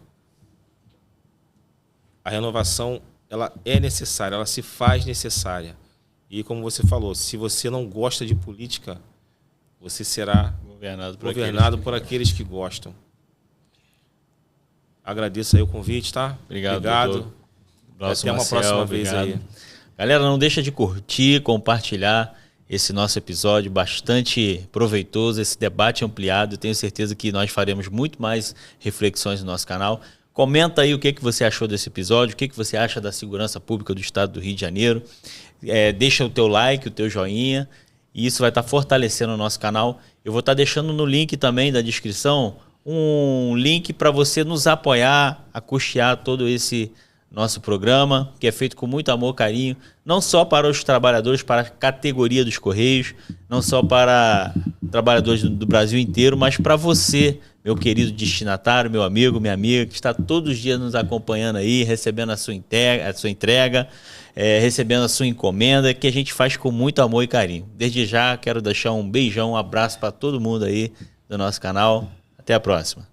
Speaker 2: A renovação, ela é necessária, ela se faz necessária. E como você falou, se você não gosta de política, você será governado por aqueles que gostam. Agradeço aí o convite, tá?
Speaker 1: Obrigado.
Speaker 2: Até uma próxima vez aí.
Speaker 1: Galera, não deixa de curtir, compartilhar esse nosso episódio bastante proveitoso, esse debate ampliado. Eu tenho certeza que nós faremos muito mais reflexões no nosso canal. Comenta aí o que você achou desse episódio, o que você acha da segurança pública do Estado do Rio de Janeiro. Deixa o teu like, o teu joinha, e isso vai estar fortalecendo o nosso canal. Eu vou estar deixando no link também da descrição um link para você nos apoiar, a custear todo esse nosso programa, que é feito com muito amor, carinho, não só para os trabalhadores, para a categoria dos Correios, não só para trabalhadores do Brasil inteiro, mas para você, meu querido destinatário, meu amigo, minha amiga, que está todos os dias nos acompanhando aí, recebendo a sua entrega, recebendo a sua encomenda, que a gente faz com muito amor e carinho. Desde já, quero deixar um beijão, um abraço para todo mundo aí do nosso canal. Até a próxima.